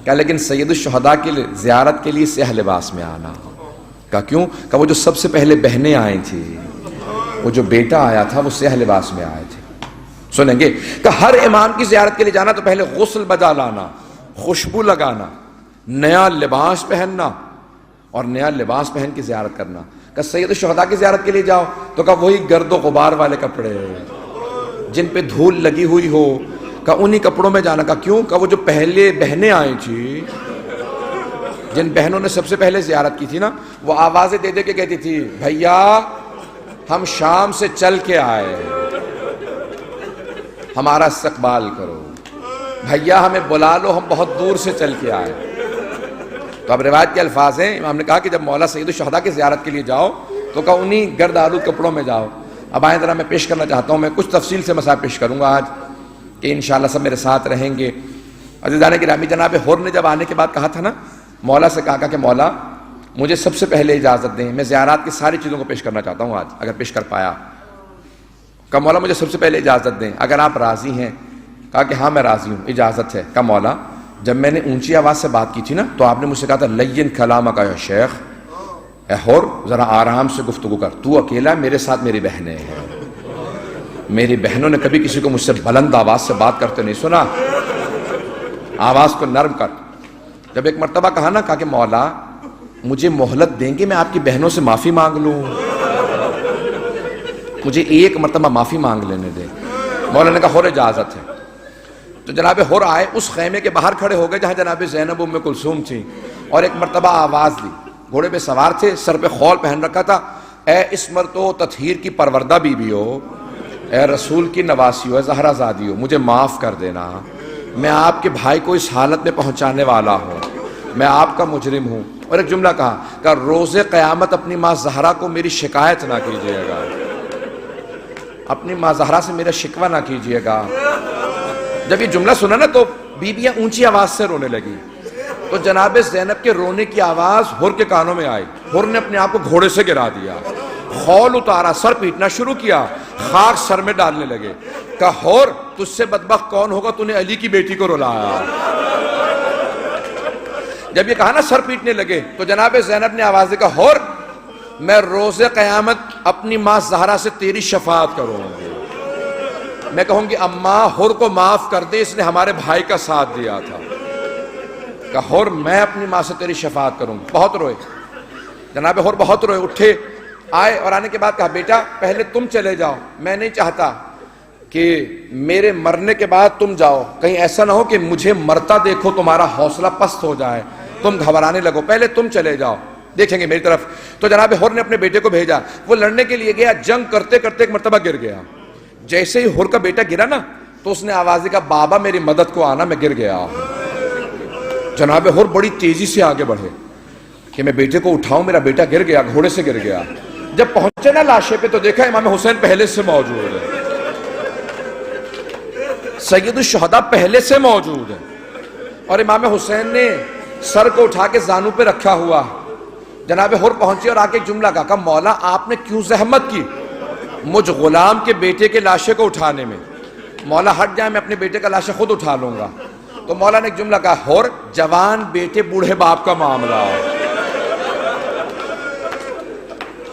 کیا لیکن سید الشہداء کی زیارت کے لیے سیاہ لباس میں آنا۔ کہا کیوں؟ کہ وہ جو سب سے پہلے بہنیں آئی تھی، وہ جو بیٹا آیا تھا وہ سیاہ لباس میں آئے تھے۔ سنیں گے کہ ہر امام کی زیارت کے لیے جانا تو پہلے غسل بجا لانا، خوشبو لگانا، نیا لباس پہننا اور نیا لباس پہن کے زیارت کرنا۔ کہ سید الشہداء کی زیارت کے لیے جاؤ تو کہ وہی گرد و غبار والے کپڑے جن پہ دھول لگی ہوئی ہو، کہ انہی کپڑوں میں جانا۔ کا کیوں؟ کہ وہ جو پہلے بہنیں آئی تھی، جن بہنوں نے سب سے پہلے زیارت کی تھی نا، وہ آوازیں دے دے کے کہتی تھی بھیا ہم شام سے چل کے آئے، ہمارا استقبال کرو، بھیا ہمیں بلا لو، ہم بہت دور سے چل کے آئے۔ تو اب روایت کے الفاظ ہیں، امام نے کہا کہ جب مولا سید الشہداء کی زیارت کے لیے جاؤ تو کہ انہی گرد آلود کپڑوں میں جاؤ۔ اب آئیں ذرا میں پیش کرنا چاہتا ہوں، میں کچھ تفصیل سے مسائل پیش کروں گا آج، کہ انشاءاللہ سب میرے ساتھ رہیں گے۔ عزیزان گرامی، جناب حر نے جب آنے کے بعد کہا تھا نا، مولا سے کہا کہ مولا مجھے سب سے پہلے اجازت دیں، میں زیارات کی ساری چیزوں کو پیش کرنا چاہتا ہوں آج، اگر پیش کر پایا۔ کہا مولا مجھے سب سے پہلے اجازت دیں، اگر آپ راضی ہیں۔ کہا کہ ہاں میں راضی ہوں، اجازت ہے۔ کہا مولا جب میں نے اونچی آواز سے بات کی تھی نا تو آپ نے مجھ سے کہا تھا لین کلامک یا شیخ، اے حر ذرا آرام سے گفتگو کر، تو اکیلا، میرے ساتھ میری بہنیں ہیں، میری بہنوں نے کبھی کسی کو مجھ سے بلند آواز سے بات کرتے نہیں سنا، آواز کو نرم کر۔ جب ایک مرتبہ کہا نا، کہا کہ مولا مجھے مہلت دیں گے، میں آپ کی بہنوں سے معافی مانگ لوں، مجھے ایک مرتبہ معافی مانگ لینے دیں۔ مولا نے کہا حر اجازت ہے۔ تو جناب حر آئے، اس خیمے کے باہر کھڑے ہو گئے جہاں جناب زینب ام کلثوم تھی، اور ایک مرتبہ آواز دی۔ گھوڑے پہ سوار تھے، سر پہ خول پہن رکھا تھا۔ اے عصمت و تطہیر کی پروردہ بیوی ہو، اے رسول کی نواسی ہو، اے زہرا زادی ہو، مجھے معاف کر دینا، میں آپ کے بھائی کو اس حالت میں پہنچانے والا ہوں، میں آپ کا مجرم ہوں۔ اور ایک جملہ کہا کہ روز قیامت اپنی ماں زہرا کو میری شکایت نہ کیجیے گا، اپنی ماں زہرا سے میرا شکوہ نہ کیجیے گا۔ جب یہ جملہ سنا نا تو بیویاں اونچی آواز سے رونے لگی، تو جناب زینب کے رونے کی آواز حر کے کانوں میں آئی۔ حر نے اپنے آپ کو گھوڑے سے گرا دیا، خول اتارا، سر پیٹنا شروع کیا، خاک سر میں ڈالنے لگے۔ کہا حر تجھ سے بدبخت کون ہوگا، تو نے علی کی بیٹی کو رلایا۔ جب یہ کہا نا سر پیٹنے لگے تو جناب زینب نے آواز دی، کہا حر میں روز قیامت اپنی ماں زہرا سے تیری شفاعت کروں گی، میں کہوں گی اماں حر کو معاف کر دے، اس نے ہمارے بھائی کا ساتھ دیا تھا۔ کہا حر میں اپنی ماں سے تیری شفاعت کروں گی۔ بہت روئے جناب حر، بہت روئے، اٹھے آئے اور آنے کے بعد کہا بیٹا پہلے تم چلے جاؤ، میں نہیں چاہتا کہ میرے مرنے کے بعد تم جاؤ، کہیں ایسا نہ ہو کہ مجھے مرتا دیکھو تمہارا حوصلہ پست ہو جائے، تم گھبرانے لگو، پہلے تم چلے جاؤ، دیکھیں گے میری طرف۔ تو جناب حر نے اپنے بیٹے کو بھیجا، وہ لڑنے کے لیے گیا، جنگ کرتے کرتے ایک مرتبہ گر گیا۔ جیسے ہی حر کا بیٹا گرا نا تو اس نے آواز دی، کہا بابا میری مدد کو آنا، میں گر گیا ہوں۔ جناب حر بڑی تیزی سے آگے بڑھے کہ میں بیٹے کو اٹھاؤں، میرا بیٹا گر گیا، گھوڑے سے گر گیا۔ جب پہنچے نا لاشے پہ تو دیکھا امام حسین پہلے سے موجود ہے، سید الشہداء پہلے سے موجود ہے، اور امام حسین نے سر کو اٹھا کے زانو پہ رکھا ہوا، جناب حر پہنچے اور آ کے ایک جملہ کہا مولا آپ نے کیوں زحمت کی مجھ غلام کے بیٹے کے لاشے کو اٹھانے میں؟ مولا ہٹ جائے، میں اپنے بیٹے کا لاشا خود اٹھا لوں گا۔ تو مولا نے ایک جملہ کہا حر جوان بیٹے بوڑھے باپ کا معاملہ،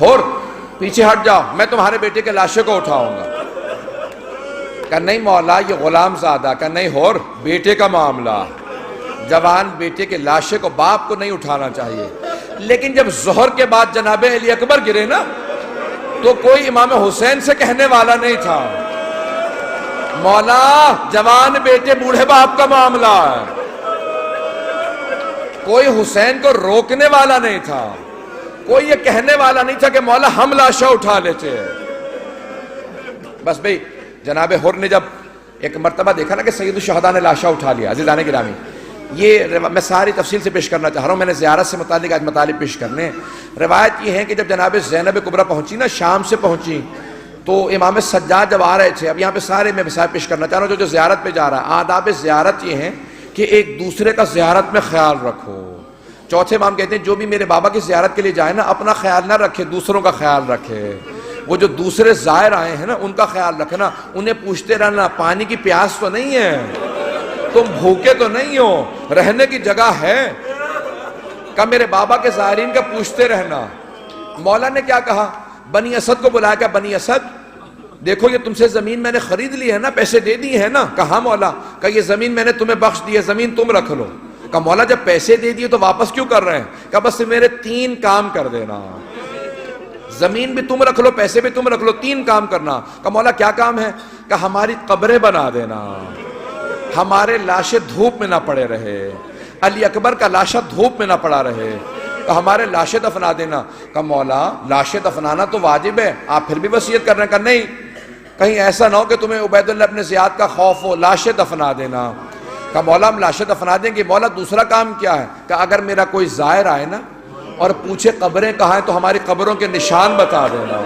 حر پیچھے ہٹ جاؤ، میں تمہارے بیٹے کے لاشے کو اٹھاؤں گا۔ کہا نہیں مولا یہ غلام زادہ، کہا نہیں حر بیٹے کا معاملہ، جوان بیٹے کے لاشے کو باپ کو نہیں اٹھانا چاہیے۔ لیکن جب ظہر کے بعد جناب علی اکبر گرے نا تو کوئی امام حسین سے کہنے والا نہیں تھا مولا جوان بیٹے بوڑھے باپ کا معاملہ ہے، کوئی حسین کو روکنے والا نہیں تھا، کوئی یہ کہنے والا نہیں تھا کہ مولا ہم لاشا اٹھا لیتے ہیں۔ بس بھئی جناب حر نے جب ایک مرتبہ دیکھا نا کہ سید الشہداء نے لاشا اٹھا لیا، عزیزان گرامی یہ میں ساری تفصیل سے پیش کرنا چاہ رہا ہوں، میں نے زیارت سے متعلق آج مطالب پیش کرنے ہیں۔ روایت یہ ہے کہ جب جناب زینب کبریٰ پہنچی نا، شام سے پہنچی، تو امام سجاد جب آ رہے تھے، اب یہاں پہ سارے میں مسائل پیش کرنا چاہ رہا ہوں جو زیارت پہ جا رہا ہے۔ آداب زیارت یہ ہیں کہ ایک دوسرے کا زیارت میں خیال رکھو۔ چوتھے امام کہتے ہیں جو بھی میرے بابا کی زیارت کے لیے جائے نا اپنا خیال نہ رکھے، دوسروں کا خیال رکھے۔ وہ جو دوسرے زائر آئے ہیں نا ان کا خیال رکھنا، انہیں پوچھتے رہنا پانی کی پیاس تو نہیں ہے، تم بھوکے تو نہیں ہو، رہنے کی جگہ ہے، کہ میرے بابا کے زائرین کا پوچھتے رہنا۔ مولا نے کیا کہا؟ بنی اسد کو بلایا کہ بنی اسد دیکھو یہ تم سے زمین میں نے خرید لی ہے نا، پیسے دے دیے ہیں نا؟ کہا مولا، کہ یہ زمین میں نے تمہیں بخش دی ہے، زمین تم رکھ لو۔ کہ مولا جب پیسے دے دیے تو واپس کیوں کر رہے ہیں؟ کہ بس میرے 3 کام کر دینا، زمین بھی تم رکھ لو، پیسے بھی تم رکھ لو، 3 کام کرنا۔ کہ مولا کیا کام ہے؟ کہ ہماری قبریں بنا دینا، ہمارے لاشیں دھوپ میں نہ پڑے رہے، علی اکبر کا لاشا دھوپ میں نہ پڑا رہے، کہ ہمارے لاشیں دفنا دینا۔ کہ مولا لاشیں دفنانا تو واجب ہے، آپ پھر بھی وصیت کر رہے ہیں؟ کہ نہیں، کہیں ایسا نہ ہو کہ تمہیں عبید اللہ ابن زیاد کا خوف ہو، لاشیں دفنا دینا۔ کہ مولا ہم لاشیں دفنا دیں گے۔ مولا دوسرا کام کیا ہے؟ کہ اگر میرا کوئی زائر آئے نا اور پوچھے قبریں کہاں ہیں تو ہماری قبروں کے نشان بتا دینا،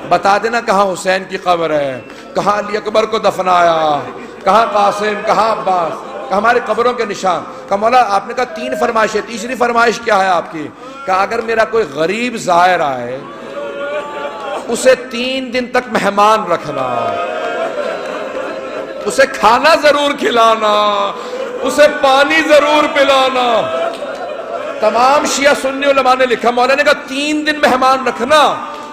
بتا دینا کہاں حسین کی قبر ہے، کہاں علی اکبر کو دفنایا، کہاں قاسم، کہاں عباس، کہ ہماری قبروں کے نشان۔ کہ مولا آپ نے کہا 3 فرمائش ہے، تیسری فرمائش کیا ہے آپ کی؟ کہ اگر میرا کوئی غریب زائر آئے اسے 3 دن تک مہمان رکھنا، اسے کھانا ضرور کھلانا، اسے پانی ضرور پلانا۔ تمام شیعہ سنی علماء نے لکھا، مولا نے کہا 3 دن مہمان رکھنا،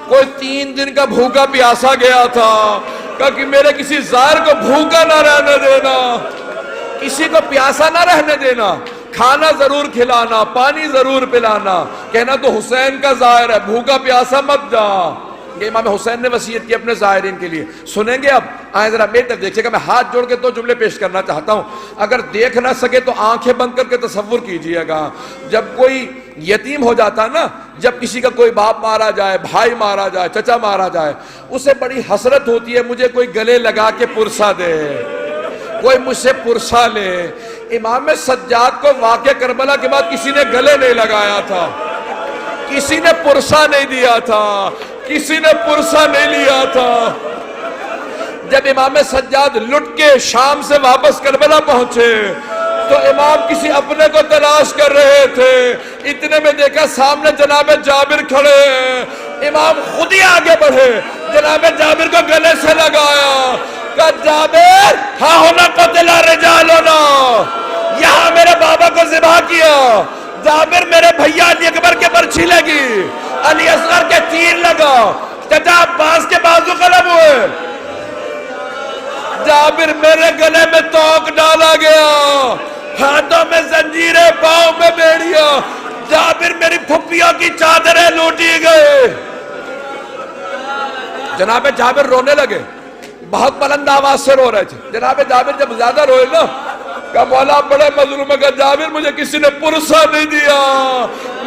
کوئی 3 دن کا بھوکا پیاسا گیا تھا، کہا کہ میرے کسی زائر کو بھوکا نہ رہنے دینا، کسی کو پیاسا نہ رہنے دینا، کھانا ضرور کھلانا، پانی ضرور پلانا، کہنا تو حسین کا زائر ہے، بھوکا پیاسا مت جا۔ یہ امام حسین نے وصیت کی اپنے زائرین کے لیے۔ سنیں گے اب؟ آئیں ذرا میری طرف دیکھیے گا، میں ہاتھ جوڑ کے 2 جملے پیش کرنا چاہتا ہوں، اگر دیکھ نہ سکے تو آنکھیں بند کر کے تصور کیجئے گا۔ جب کوئی یتیم ہو جاتا نا، جب کسی کا کوئی باپ مارا جائے، بھائی مارا جائے، چچا مارا جائے، اسے بڑی حسرت ہوتی ہے مجھے کوئی گلے لگا کے پرسا دے، کوئی مجھ سے پرسا لے۔ امام سجاد کو واقعہ کربلا کے بعد کسی نے گلے نہیں لگایا تھا، کسی نے پرسا نہیں دیا تھا، کسی نے پرسا نہیں لیا تھا۔ جب امام سجاد لٹ کے شام سے واپس کربلا پہنچے تو امام کسی اپنے کو تلاش کر رہے تھے، اتنے میں دیکھا سامنے جناب جابر کھڑے ہیں، امام خود ہی آگے بڑھے، جناب جابر کو گلے سے لگایا، کہا جابر ہاں ہونا قتل رجالنا، یہاں میرے بابا کو ذبح کیا، جابر میرے بھیا علی اکبر کے برچھی لگی، علی اصغر کے تیر لگا، چچا عباس کے بازو قلم ہوئے، جابر میرے گلے میں توق ڈالا گیا، ہاتھوں میں زنجیریں، پاؤں میں بیڑیاں، جابر میری پھپھیوں کی چادریں لوٹی گئے۔ جناب جابر رونے لگے، بہت بلند آواز سے رو رہے تھے۔ جناب جابر جب زیادہ روئے نا، کہا مولا بڑے مظلوم ہے، کہا جابر مجھے کسی نے پرسا نہیں دیا،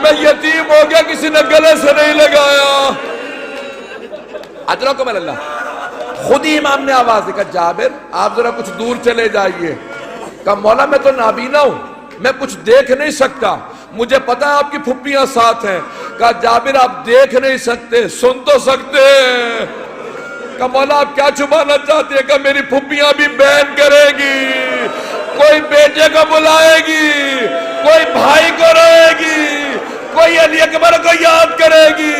میں یتیم ہو گیا، کسی نے گلے سے نہیں لگایا۔ ادرکم اللہ، خود ہی امام نے آواز دی، کہا جابر آپ ذرا کچھ دور چلے جائیے۔ کہا مولا میں تو نابینا ہوں، میں کچھ دیکھ نہیں سکتا، مجھے پتا ہے آپ کی پھپھیاں ساتھ ہیں۔ کہا جابر آپ دیکھ نہیں سکتے، سن تو سکتے ہیں۔ کہا مولا آپ کیا چھپانا چاہتے ہیں؟ کہا میری پھپھیاں بھی بیان کرے گی، کوئی بیٹے کو بلائے گی، کوئی بھائی کو روئے گی، کوئی علی اکبر کو یاد کرے گی،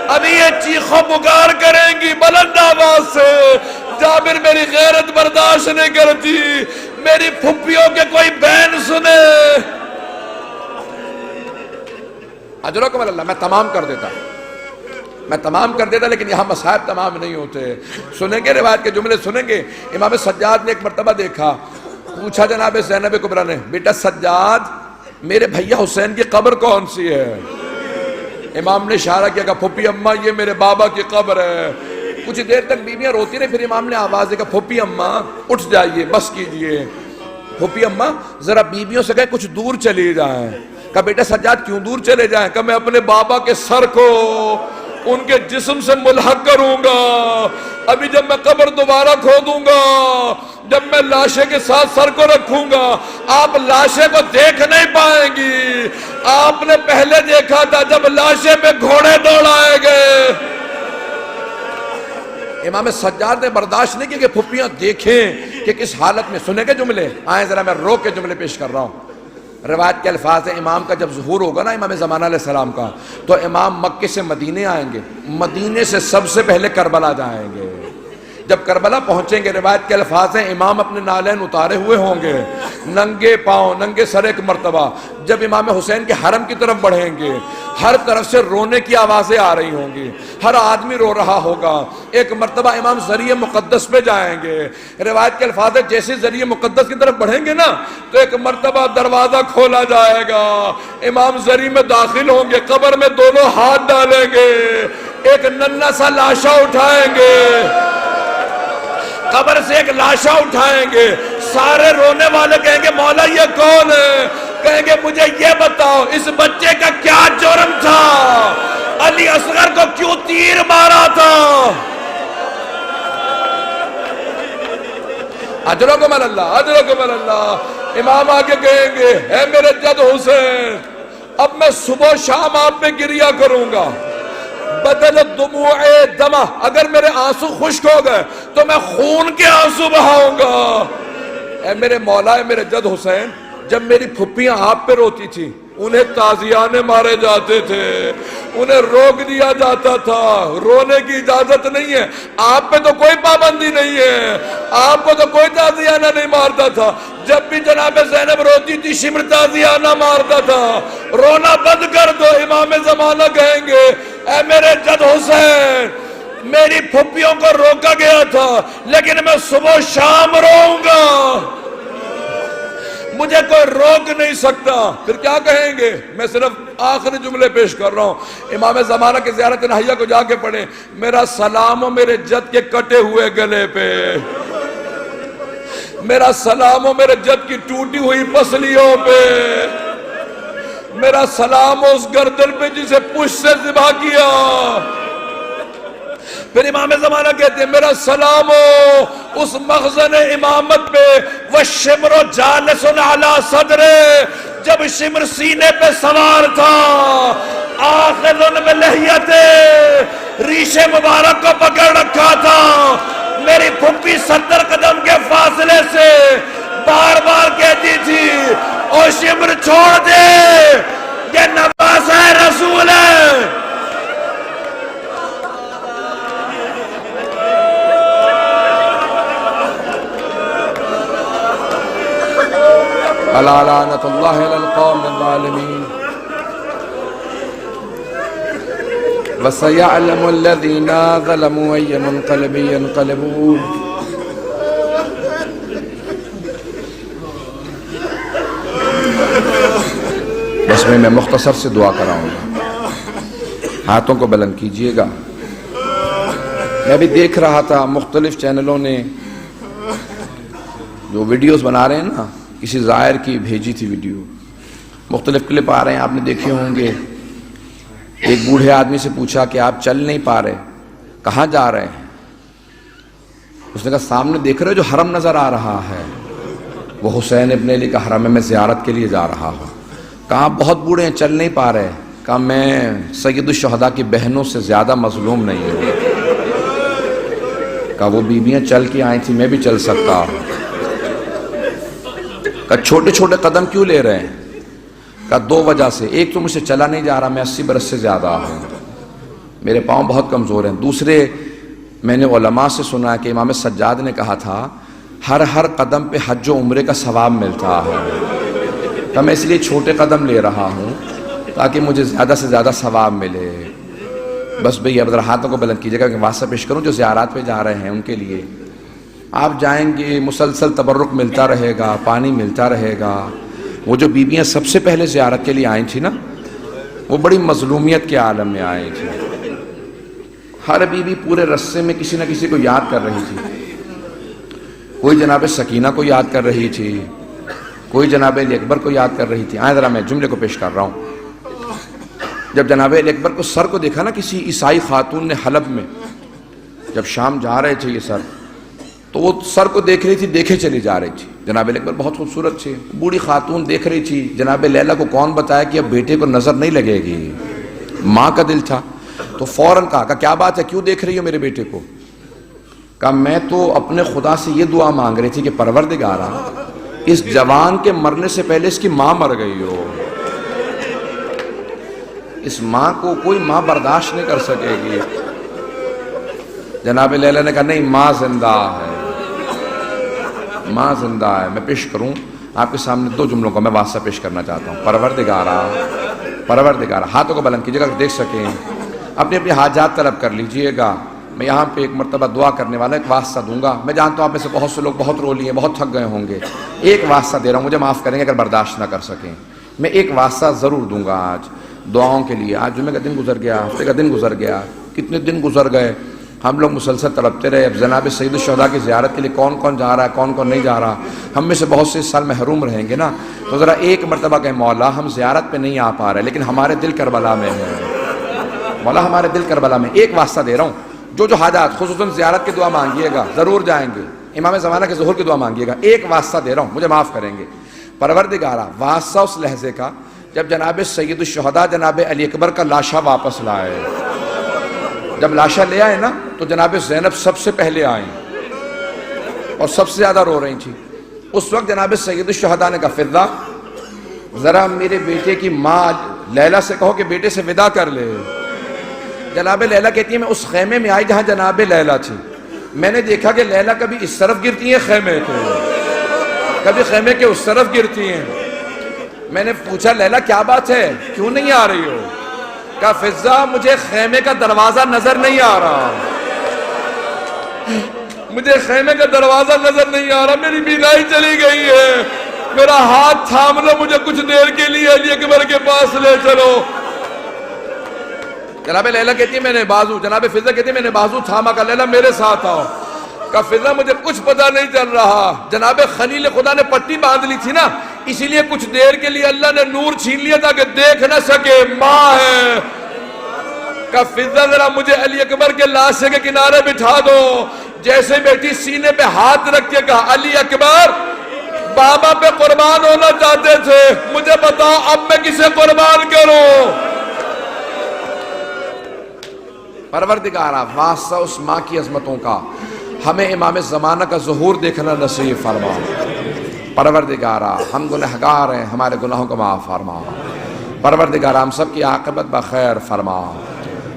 ابھی یہ چیخو پکار کریں گی بلند آواز سے، جابر میری غیرت برداشت نہیں کرتی، میری پھپھیوں کے کوئی بہن سنے۔ اجرکم اللہ، میں تمام کر دیتا لیکن یہاں مصائب تمام نہیں ہوتے۔ سنیں گے روایت کے جملے سنیں گے۔ امام سجاد نے ایک مرتبہ دیکھا، پوچھا جناب زینب کبریٰ نے، بیٹا سجاد میرے بھیا حسین کی قبر کون سی ہے؟ امام نے اشارہ کیا کہ پھوپھی اماں یہ میرے بابا کی قبر ہے۔ کچھ دیر تک بیویاں روتی رہی، پھر امام نے آواز دی کہ پھوپھی اماں اٹھ جائیے، بس کیجئے۔ پھوپھی اماں ذرا بیویوں سے کہے کچھ دور چلی جائیں۔ کہا بیٹا سجاد کیوں دور چلے جائیں؟ کہ میں اپنے بابا کے سر کو ان کے جسم سے ملحق کروں گا، ابھی جب میں قبر دوبارہ کھودوں گا، جب میں لاشے کے ساتھ سر کو رکھوں گا، آپ لاشے کو دیکھ نہیں پائیں گی۔ آپ نے پہلے دیکھا تھا جب لاشے پہ گھوڑے دوڑائے گئے۔ امام سجاد نے برداشت نہیں کیا کہ پھپھیاں دیکھیں کہ کس حالت میں۔ سنیں گے جملے؟ آئیں ذرا میں روک کے جملے پیش کر رہا ہوں۔ روایت کے الفاظ ہیں، امام کا جب ظہور ہوگا نا، امام زمانہ علیہ السلام کا، تو امام مکے سے مدینے آئیں گے، مدینے سے سب سے پہلے کربلا جائیں گے۔ جب کربلا پہنچیں گے، روایت کے الفاظ ہیں، امام اپنے نالین اتارے ہوئے ہوں گے، ننگے پاؤں ننگے سر ایک مرتبہ جب امام حسین کے حرم کی طرف بڑھیں گے، ہر طرف سے رونے کی آوازیں آ رہی ہوں گی، ہر آدمی رو رہا ہوگا۔ ایک مرتبہ امام ذریعہ مقدس پہ جائیں گے، روایت کے الفاظ ہے جیسے ذریعہ مقدس کی طرف بڑھیں گے نا تو ایک مرتبہ دروازہ کھولا جائے گا، امام ذریعہ میں داخل ہوں گے، قبر میں دونوں ہاتھ ڈالیں گے، ایک ننھا سا لاشا اٹھائیں گے، قبر سے ایک لاشا اٹھائیں گے، سارے رونے والے کہیں گے مولا یہ کون ہے؟ کہیں گے مجھے یہ بتاؤ اس بچے کا کیا جرم تھا؟ علی اصغر کو کیوں تیر مارا تھا؟ اجرکم اللہ، اجرکم اللہ۔ امام آگے کہیں گے اے میرے جد حسین، اب میں صبح و شام آپ پہ گریا کروں گا، بدل دموع دمہ، اگر میرے آنسو خشک ہو گئے تو میں خون کے آنسو بہاؤں گا۔ اے میرے مولا، اے میرے جد حسین، جب میری پھپھیاں آپ پہ روتی تھی انہیں تازیانے مارے جاتے تھے، انہیں روک دیا جاتا تھا، رونے کی اجازت نہیں ہے، آپ پہ تو کوئی پابندی نہیں ہے، آپ کو تو کوئی تازیانہ نہیں مارتا تھا، جب بھی جناب زینب روتی تھی شمر تازیانہ مارتا تھا، رونا بند کر دو۔ امام زمانہ کہیں گے اے میرے جد حسین، میری پھپھیوں کو روکا گیا تھا لیکن میں صبح و شام روؤں گا، مجھے کوئی روک نہیں سکتا۔ پھر کیا کہیں گے؟ میں صرف آخری جملے پیش کر رہا ہوں، امام زمانہ کی زیارت نہیہ کو جا کے پڑھیں، میرا سلام ہو میرے جد کے کٹے ہوئے گلے پہ، میرا سلام ہو میرے جد کی ٹوٹی ہوئی پسلیوں پہ، میرا سلام ہو اس گردن پہ جسے پشت سے ذبح کیا۔ پھر امام زمانہ کہتے ہیں میرا سلام ہو اس مخزن امامت پہ، وَالشِّمْرُ جَالِسٌ عَلَى صَدْرِ، جب شمر سینے پہ سوار تھا، آخذٌ بِلِحْيَتِهِ، ریش مبارک کو پکڑ رکھا تھا، میری پھپھی 70 قدم کے فاصلے سے بار بار کہتی تھی او شمر چھوڑ دے، یہ نواسہ رسول ہے۔ الا لعنت اللہ علی القوم الظالمین وسيعلم الذين ظلموا أي منقلب ينقلبون۔ بس میں مختصر سے دعا کراؤں گا، ہاتھوں کو بلند کیجئے گا۔ میں بھی دیکھ رہا تھا مختلف چینلوں نے جو ویڈیوز بنا رہے ہیں نا، کسی زائر کی بھیجی تھی ویڈیو، مختلف کلپ آ رہے ہیں، آپ نے دیکھے ہوں گے۔ ایک بوڑھے آدمی سے پوچھا کہ آپ چل نہیں پا رہے، کہاں جا رہے ہیں؟ اس نے کہا سامنے دیکھ رہے ہو جو حرم نظر آ رہا ہے، وہ حسین ابن علی کا حرم ہے، میں زیارت کے لیے جا رہا ہوں۔ کہا بہت بوڑھے ہیں چل نہیں پا رہے؟ کہا میں سید الشہداء کی بہنوں سے زیادہ مظلوم نہیں ہوں۔ کہا وہ بیویاں چل کے آئی تھی، میں بھی چل سکتا ہوں۔ کہا چھوٹے چھوٹے قدم کیوں لے رہے ہیں؟ کہا دو وجہ سے، ایک تو مجھ سے چلا نہیں جا رہا، میں 80 برس سے زیادہ ہوں، میرے پاؤں بہت کمزور ہیں، دوسرے میں نے علماء سے سنا کہ امام سجاد نے کہا تھا ہر قدم پہ حج و عمرے کا ثواب ملتا ہے، تو میں اس لیے چھوٹے قدم لے رہا ہوں تاکہ مجھے زیادہ سے زیادہ ثواب ملے۔ بس بھئی اب ذرا ہاتھوں کو بلند کیجیے گا کہ واسطہ پیش کروں جو زیارات پہ جا رہے ہیں ان کے لیے۔ آپ جائیں گے مسلسل تبرک ملتا رہے گا، پانی ملتا رہے گا۔ وہ جو بیویاں سب سے پہلے زیارت کے لیے آئی تھی نا، وہ بڑی مظلومیت کے عالم میں آئی تھی، ہر بیوی پورے رستے میں کسی نہ کسی کو یاد کر رہی تھی، کوئی جناب سکینہ کو یاد کر رہی تھی، کوئی جناب علی اکبر کو یاد کر رہی تھی۔ آئیں ذرا میں جملے کو پیش کر رہا ہوں۔ جب جناب علی اکبر کو سر کو دیکھا نا کسی عیسائی خاتون نے حلب میں، جب شام جا رہے تھے یہ سر، تو وہ سر کو دیکھ رہی تھی، دیکھے چلی جا رہی تھی۔ جناب علی اکبر بہت خوبصورت تھے، بوڑھی خاتون دیکھ رہی تھی۔ جناب لیلہ کو کون بتایا کہ اب بیٹے کو نظر نہیں لگے گی، ماں کا دل تھا، تو فوراً کہا کیا بات ہے، کیوں دیکھ رہی ہو میرے بیٹے کو؟ کہا میں تو اپنے خدا سے یہ دعا مانگ رہی تھی کہ پروردگارا اس جوان کے مرنے سے پہلے اس کی ماں مر گئی ہو، اس ماں کو کوئی ماں برداشت نہیں کر سکے گی۔ جناب لیلہ نے کہا نہیں، ماں زندہ ہے، ماں زندہ ہے۔ میں پیش کروں آپ کے سامنے دو جملوں کو، میں واسطہ پیش کرنا چاہتا ہوں۔ پروردگارا، ہاتھوں کو بلند کیجیے گا کہ دیکھ سکیں، اپنی اپنی حاجات طلب کر لیجئے گا۔ میں یہاں پہ ایک مرتبہ دعا کرنے والا ایک واسطہ دوں گا۔ میں جانتا ہوں آپ میں سے بہت سے لوگ بہت رو لیے، بہت تھک گئے ہوں گے، ایک واسطہ دے رہا ہوں، مجھے معاف کریں گے اگر برداشت نہ کر سکیں۔ میں ایک واسطہ ضرور دوں گا آج دعاؤں کے لیے۔ آج جمعے کا دن گزر گیا، ہفتے کا دن گزر گیا، کتنے دن گزر گئے، ہم لوگ مسلسل تڑپتے رہے۔ اب جناب سید الشہداء کی زیارت کے لیے کون کون جا رہا ہے، کون کون نہیں جا رہا، ہم میں سے بہت سے اس سال محروم رہیں گے نا، تو ذرا ایک مرتبہ کہیں مولا ہم زیارت پہ نہیں آ پا رہے لیکن ہمارے دل کربلا میں ہے، مولا ہمارے دل کربلا میں۔ ایک واسطہ دے رہا ہوں، جو حاجات خصوصاً زیارت کی دعا مانگیے گا، ضرور جائیں گے، امام زمانہ کے ظہور کی دعا مانگیے گا، ایک واسطہ دے رہا ہوں، مجھے معاف کریں گے۔ پروردگارا، واسطہ اس لحظے کا جب جناب سید الشہداء جناب علی اکبر کا لاشا واپس لائے، جب لاشا لے آئے نا تو جناب زینب سب سے پہلے آئیں اور سب سے زیادہ رو رہی تھی۔ اس وقت جناب سید الشہداء نے کہا فضہ ذرا میرے بیٹے کی ماں لیلہ سے کہو کہ بیٹے سے وداع کر لے۔ جناب لیلہ کہتی ہے میں اس خیمے میں آئی جہاں جناب لیلہ تھی، میں نے دیکھا کہ لیلہ کبھی اس طرف گرتی ہیں خیمے کے، کبھی خیمے کے اس طرف گرتی ہیں۔ میں نے پوچھا لیلہ کیا بات ہے، کیوں نہیں آ رہی ہو؟ کہا فضہ مجھے خیمے کا دروازہ نظر نہیں آ رہا، مجھے خیمے کا دروازہ نظر نہیں آ رہا، میری بینائی چلی گئی ہے، میرا ہاتھ تھام لو، مجھے کچھ دیر کے لیے علی اکبر کے پاس لے چلو۔ جناب لیلہ کہتی ہے میں نے بازو، جناب فضہ کہتی ہے میں نے بازو تھاما، کہا لیلہ میرے ساتھ آؤ۔ کہا فضہ مجھے کچھ پتہ نہیں چل رہا، جناب خلیل خدا نے پٹی باندھ لی تھی نا، اسی لیے کچھ دیر کے لیے اللہ نے نور چھین لیا تھا کہ دیکھ نہ سکے، ماں ہے۔ کہا فضہ ذرا مجھے علی اکبر کے لاشے کے کنارے بٹھا دو۔ جیسے بیٹی سینے پہ ہاتھ رکھ کے کہا علی اکبر بابا پہ قربان ہونا چاہتے تھے، مجھے بتاؤ اب میں کسے قربان کروں؟ پروردگارا، واسطہ اس ماں کی عظمتوں کا ہمیں امام زمانہ کا ظہور دیکھنا نصیب فرما۔ پروردگارا، ہم گنہگار ہیں، ہمارے گناہوں کو معاف فرما۔ پروردگارا، ہم سب کی عاقبت بخیر فرما۔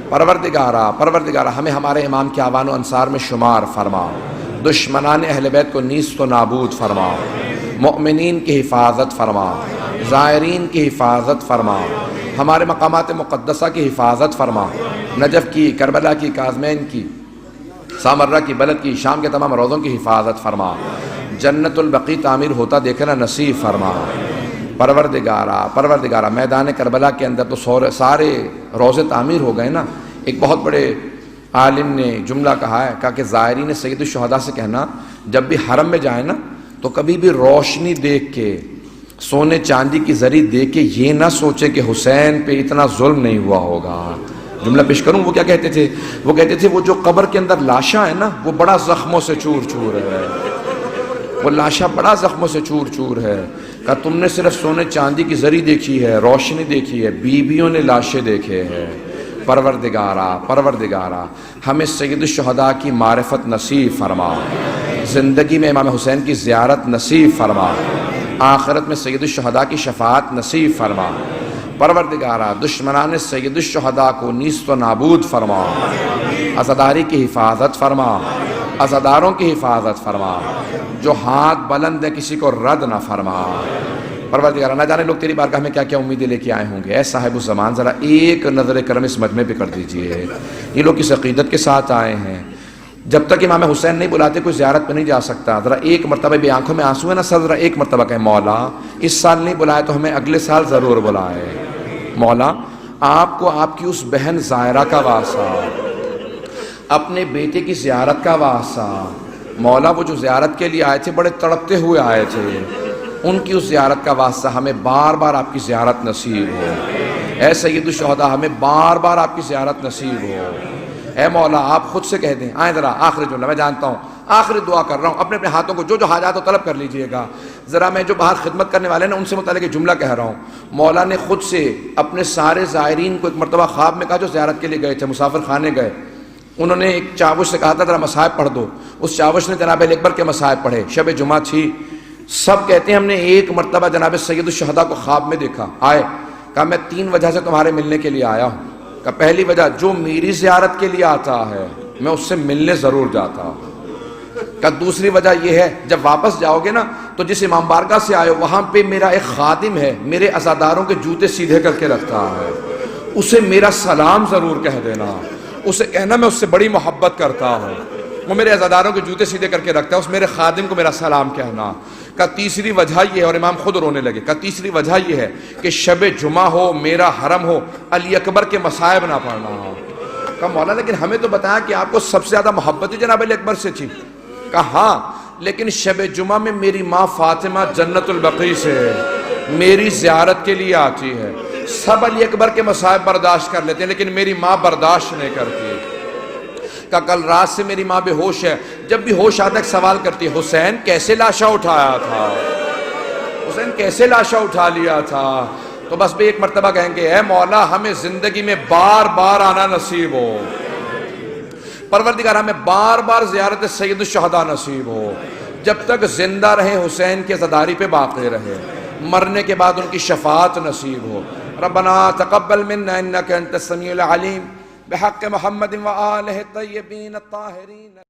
پروردگارا، ہمیں ہمارے امام کے اعوان و انصار میں شمار فرما۔ دشمنان اہل بیت کو نیست و نابود فرما۔ مؤمنین کی حفاظت فرما، زائرین کی حفاظت فرما، ہمارے مقامات مقدسہ کی حفاظت فرما، نجف کی، کربلا کی، کاظمین کی، سامرہ کی، بلد کی، شام کے تمام روضوں کی حفاظت فرما۔ جنت البقیع تعمیر ہوتا دیکھنا نصیب فرما۔ پروردگارا، میدان کربلا کے اندر تو سارے روضے تعمیر ہو گئے نا۔ ایک بہت بڑے عالم نے جملہ کہا ہے، کہا کہ زائرین سید الشہداء سے کہنا جب بھی حرم میں جائیں نا تو کبھی بھی روشنی دیکھ کے، سونے چاندی کی زری دیکھ کے یہ نہ سوچے کہ حسین پہ اتنا ظلم نہیں ہوا ہوگا۔ جملہ پیش کروں، وہ کیا کہتے تھے؟ وہ کہتے تھے وہ جو قبر کے اندر لاشاں ہے نا وہ بڑا زخموں سے چور چور ہے، وہ لاشا بڑا زخموں سے چور چور ہے۔ کہا تم نے صرف سونے چاندی کی زری دیکھی ہے، روشنی دیکھی ہے، بیویوں نے لاشیں دیکھے ہیں۔ پروردگارا، ہمیں سید الشہداء کی معرفت نصیب فرما، زندگی میں امام حسین کی زیارت نصیب فرما۔ آخرت میں سید الشہداء کی شفاعت نصیب فرما۔ پروردگارا دشمنان سید الشہداء کو نیست و نابود فرما، عزاداری کی حفاظت فرما، عزاداروں کی حفاظت فرما، جو ہاتھ بلند ہے کسی کو رد نہ فرما۔ پروردگارا نہ جانے لوگ تیری بارگاہ میں کیا کیا امیدیں لے کے آئے ہوں گے۔ اے صاحب الزمان ذرا ایک نظر کرم اس مجمع پہ کر دیجئے، یہ لوگ کس عقیدت کے ساتھ آئے ہیں۔ جب تک امام حسین نہیں بلاتے کوئی زیارت پہ نہیں جا سکتا۔ ذرا ایک مرتبہ بھی آنکھوں میں آنسو ہے نا سر، ذرا ایک مرتبہ کہیں مولا اس سال نہیں بلائے تو ہمیں اگلے سال ضرور بلائے۔ مولا آپ کو آپ کی اس بہن زائرہ کا واسطہ، اپنے بیٹے کی زیارت کا واسطہ، مولا وہ جو زیارت کے لیے آئے تھے بڑے تڑپتے ہوئے آئے تھے، ان کی اس زیارت کا واسطہ ہمیں بار بار آپ کی زیارت نصیب ہو۔ اے سید الشہداء ہمیں بار بار آپ کی زیارت نصیب ہو۔ اے مولا آپ خود سے کہہ دیں، آئیں ذرا آخری جملہ میں جانتا ہوں، آخری دعا کر رہا ہوں، اپنے اپنے ہاتھوں کو جو جو حاجات ہو طلب کر لیجئے گا۔ ذرا میں جو باہر خدمت کرنے والے ہیں ان سے متعلق ایک جملہ کہہ رہا ہوں۔ مولا نے خود سے اپنے سارے زائرین کو ایک مرتبہ خواب میں کہا جو زیارت کے لیے گئے تھے، مسافر خانے گئے، انہوں نے ایک چاوش سے کہا تھا ذرا مصائب پڑھ دو، اس چاوش نے جناب اکبر کے مصائب پڑھے، شب جمعہ تھی، سب کہتے ہیں ہم نے ایک مرتبہ جناب سید الشہداء کو خواب میں دیکھا، آئے، کہا میں 3 وجہ سے تمہارے ملنے کے لیے آیا ہوں۔ کہ پہلی وجہ جو میری زیارت کے لیے آتا ہے میں اس سے ملنے ضرور جاتا ہوں۔ کہ دوسری وجہ یہ ہے جب واپس جاؤ گے نا تو جس امام بارگاہ سے آئے وہاں پہ میرا ایک خادم ہے، میرے عزاداروں کے جوتے سیدھے کر کے رکھتا ہے، اسے میرا سلام ضرور کہہ دینا، اسے کہنا میں اس سے بڑی محبت کرتا ہوں، وہ میرے عزاداروں کے جوتے سیدھے کر کے رکھتا ہے، اس میرے خادم کو میرا سلام کہنا۔ کا تیسری وجہ یہ ہے، اور امام خود رونے لگے، کا تیسری وجہ یہ ہے کہ شب جمعہ ہو، میرا حرم ہو، علی اکبر کے مصائب نہ پڑھنا ہو۔ کہا مولا لیکن ہمیں تو بتایا کہ آپ کو سب سے زیادہ محبت ہی جناب علی اکبر سے تھی۔ کہا ہاں لیکن شب جمعہ میں میری ماں فاطمہ جنت البقیع سے میری زیارت کے لیے آتی ہے، سب علی اکبر کے مصائب برداشت کر لیتے ہیں لیکن میری ماں برداشت نہیں کرتی۔ کہ کل رات سے میری ماں بے ہوش ہے، جب بھی ہوش آتا ایک سوال کرتی ہے، حسین کیسے لاشا اٹھایا تھا، حسین کیسے لاشا اٹھا لیا تھا۔ تو بس بھی ایک مرتبہ کہیں گے اے مولا ہمیں زندگی میں بار بار آنا نصیب ہو، پروردگار ہمیں بار بار زیارت سید الشہداء نصیب ہو، جب تک زندہ رہے حسین کے عزاداری پہ باقی رہے، مرنے کے بعد ان کی شفاعت نصیب ہو۔ ربنا تقبل منا انک انت السمیع العلیم بحق محمد و آلہ الطیبین الطاہرین۔